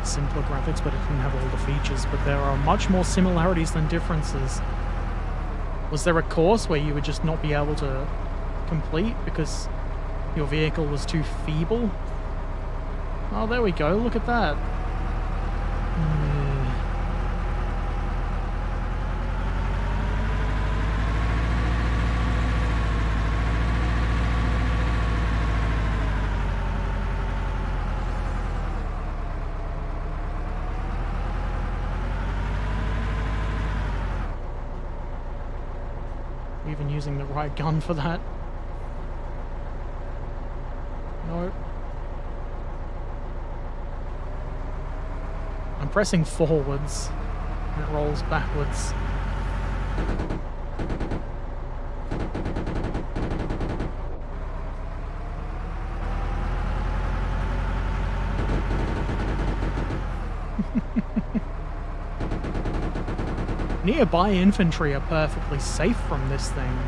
Simpler graphics, but it didn't have all the features. But there are much more similarities than differences. Was there a course where you would just not be able to complete because your vehicle was too feeble? Oh, there we go. Look at that. Even using the right gun for that. No. I'm pressing forwards and it rolls backwards. Nearby infantry are perfectly safe from this thing.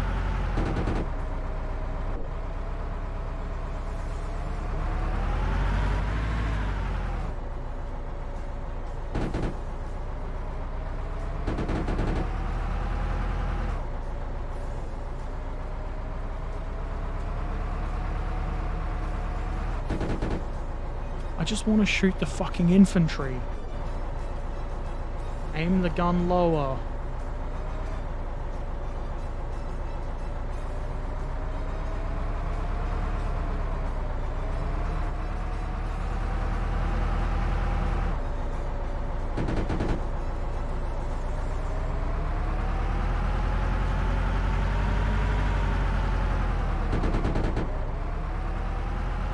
I just want to shoot the fucking infantry. Aim the gun lower.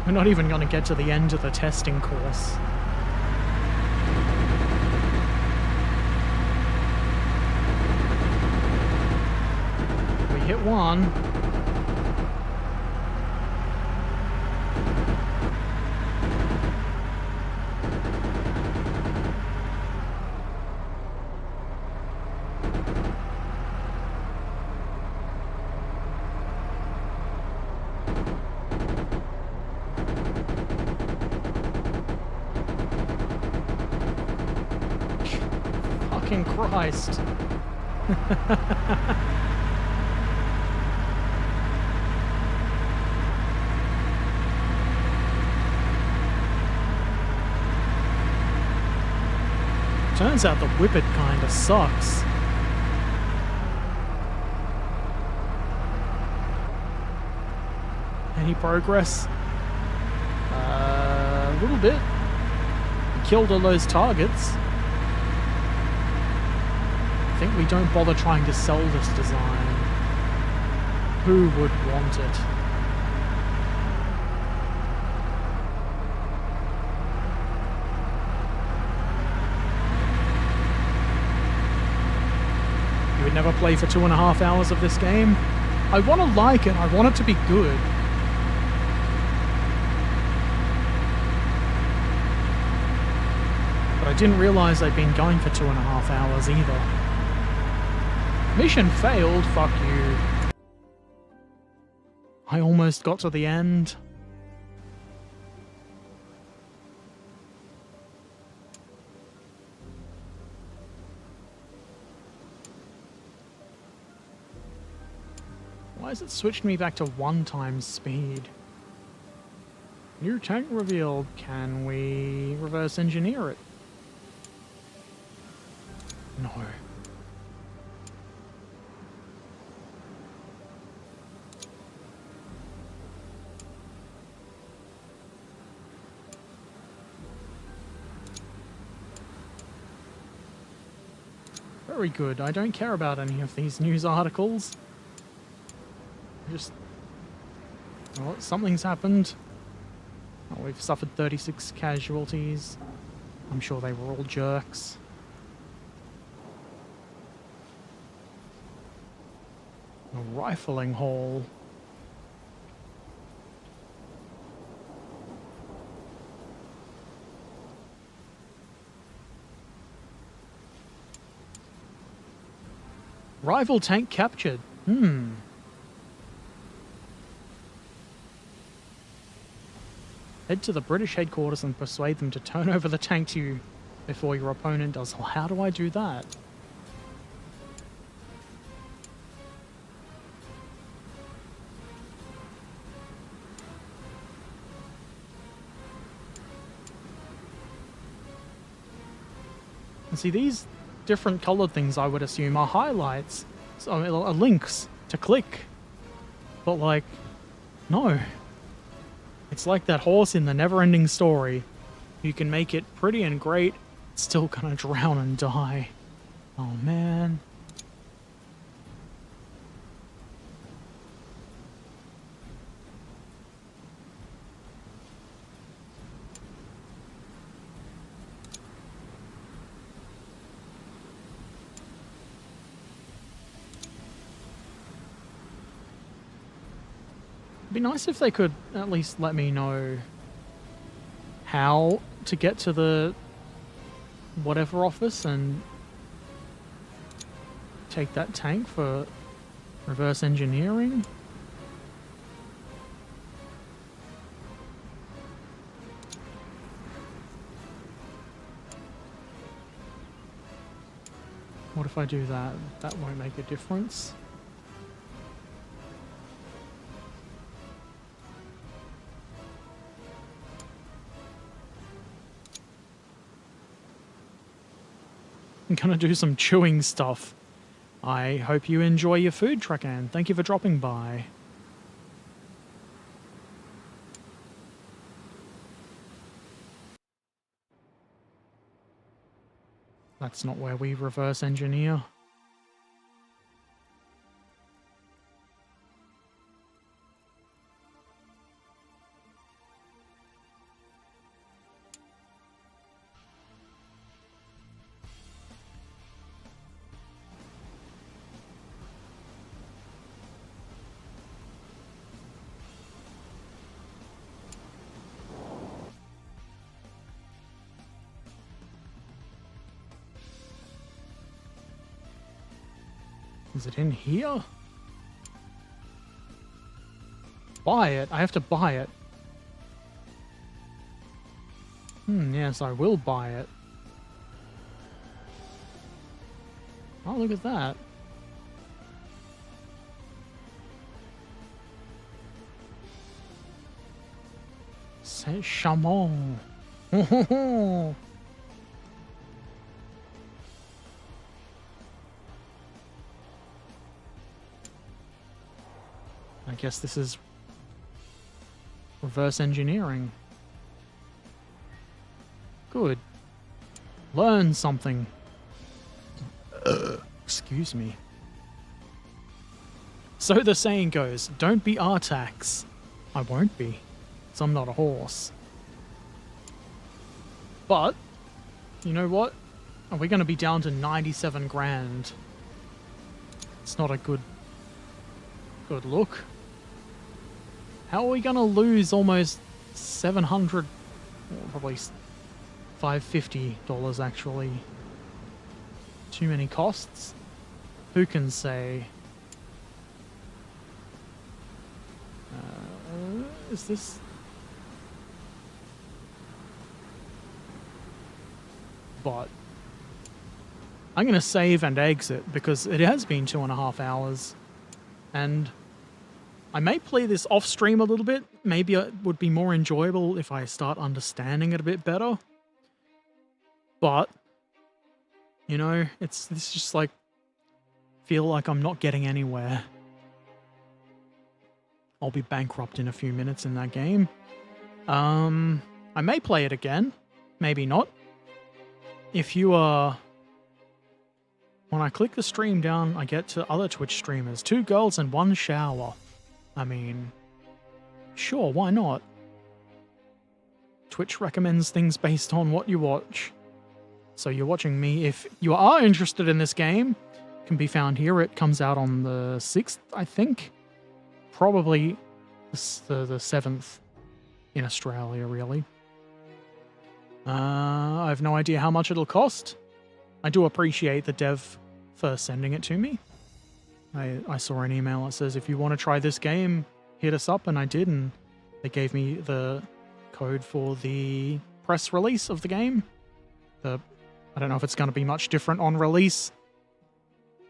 We're not even going to get to the end of the testing course. We hit one. Fucking Christ. Turns out the whippet kinda sucks. Any progress? A little bit. We killed all those targets. I think we don't bother trying to sell this design. Who would want it? You would never play for 2.5 hours of this game? I want to like it. I want it to be good. But I didn't realize I'd been going for 2.5 hours either. Mission failed, fuck you. I almost got to the end. Why has it switched me back to 1 times speed? New tank revealed. Can we reverse engineer it? No. Very good. I don't care about any of these news articles. Just... well, something's happened. Oh, we've suffered 36 casualties. I'm sure they were all jerks. A rifling hole. Rival tank captured. Head to the British headquarters and persuade them to turn over the tank to you before your opponent does. Well, how do I do that? And see, these different colored things, I would assume, are highlights. So, are links to click. But, like, no. It's like that horse in the never-ending story. You can make it pretty and great, it's still gonna drown and die. Oh, man. It'd be nice if they could at least let me know how to get to the whatever office and take that tank for reverse engineering. What if I do that? That won't make a difference. I'm gonna do some chewing stuff. I hope you enjoy your food, Trekan. Thank you for dropping by. That's not where we reverse engineer. Is it in here? Buy it. I have to buy it. Yes, I will buy it. Oh, look at that. C'est charmant. I guess this is reverse engineering. Good. Learn something. Excuse me. So the saying goes, don't be Artax. I won't be, 'cause I'm not a horse. But, you know what? Are we going to be down to 97 grand? It's not a good look. How are we going to lose almost 700, or probably $550 actually? Too many costs? Who can say? Is this... But I'm going to save and exit because it has been 2.5 hours. And I may play this off stream a little bit. Maybe it would be more enjoyable if I start understanding it a bit better. But, you know, it's just like, feel like I'm not getting anywhere. I'll be bankrupt in a few minutes in that game. I may play it again. Maybe not. If you are... When I click the stream down, I get to other Twitch streamers. 2 girls and 1 shower. I mean, sure, why not? Twitch recommends things based on what you watch. So you're watching me. If you are interested in this game, it can be found here. It comes out on the 6th, I think. Probably the 7th in Australia, really. I have no idea how much it'll cost. I do appreciate the dev for sending it to me. I saw an email that says, if you want to try this game, hit us up, and I did, and they gave me the code for the press release of the game. I don't know if it's going to be much different on release.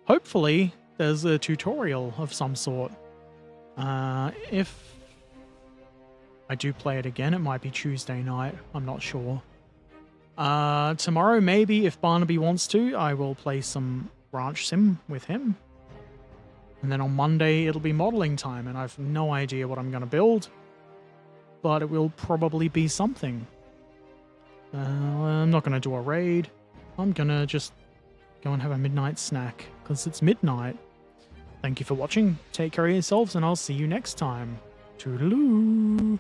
Hopefully, there's a tutorial of some sort. If I do play it again, it might be Tuesday night. I'm not sure. Tomorrow, maybe, if Barnaby wants to, I will play some Ranch Sim with him. And then on Monday, it'll be modeling time, and I've no idea what I'm going to build. But it will probably be something. I'm not going to do a raid. I'm going to just go and have a midnight snack, because it's midnight. Thank you for watching. Take care of yourselves, and I'll see you next time. Toodaloo!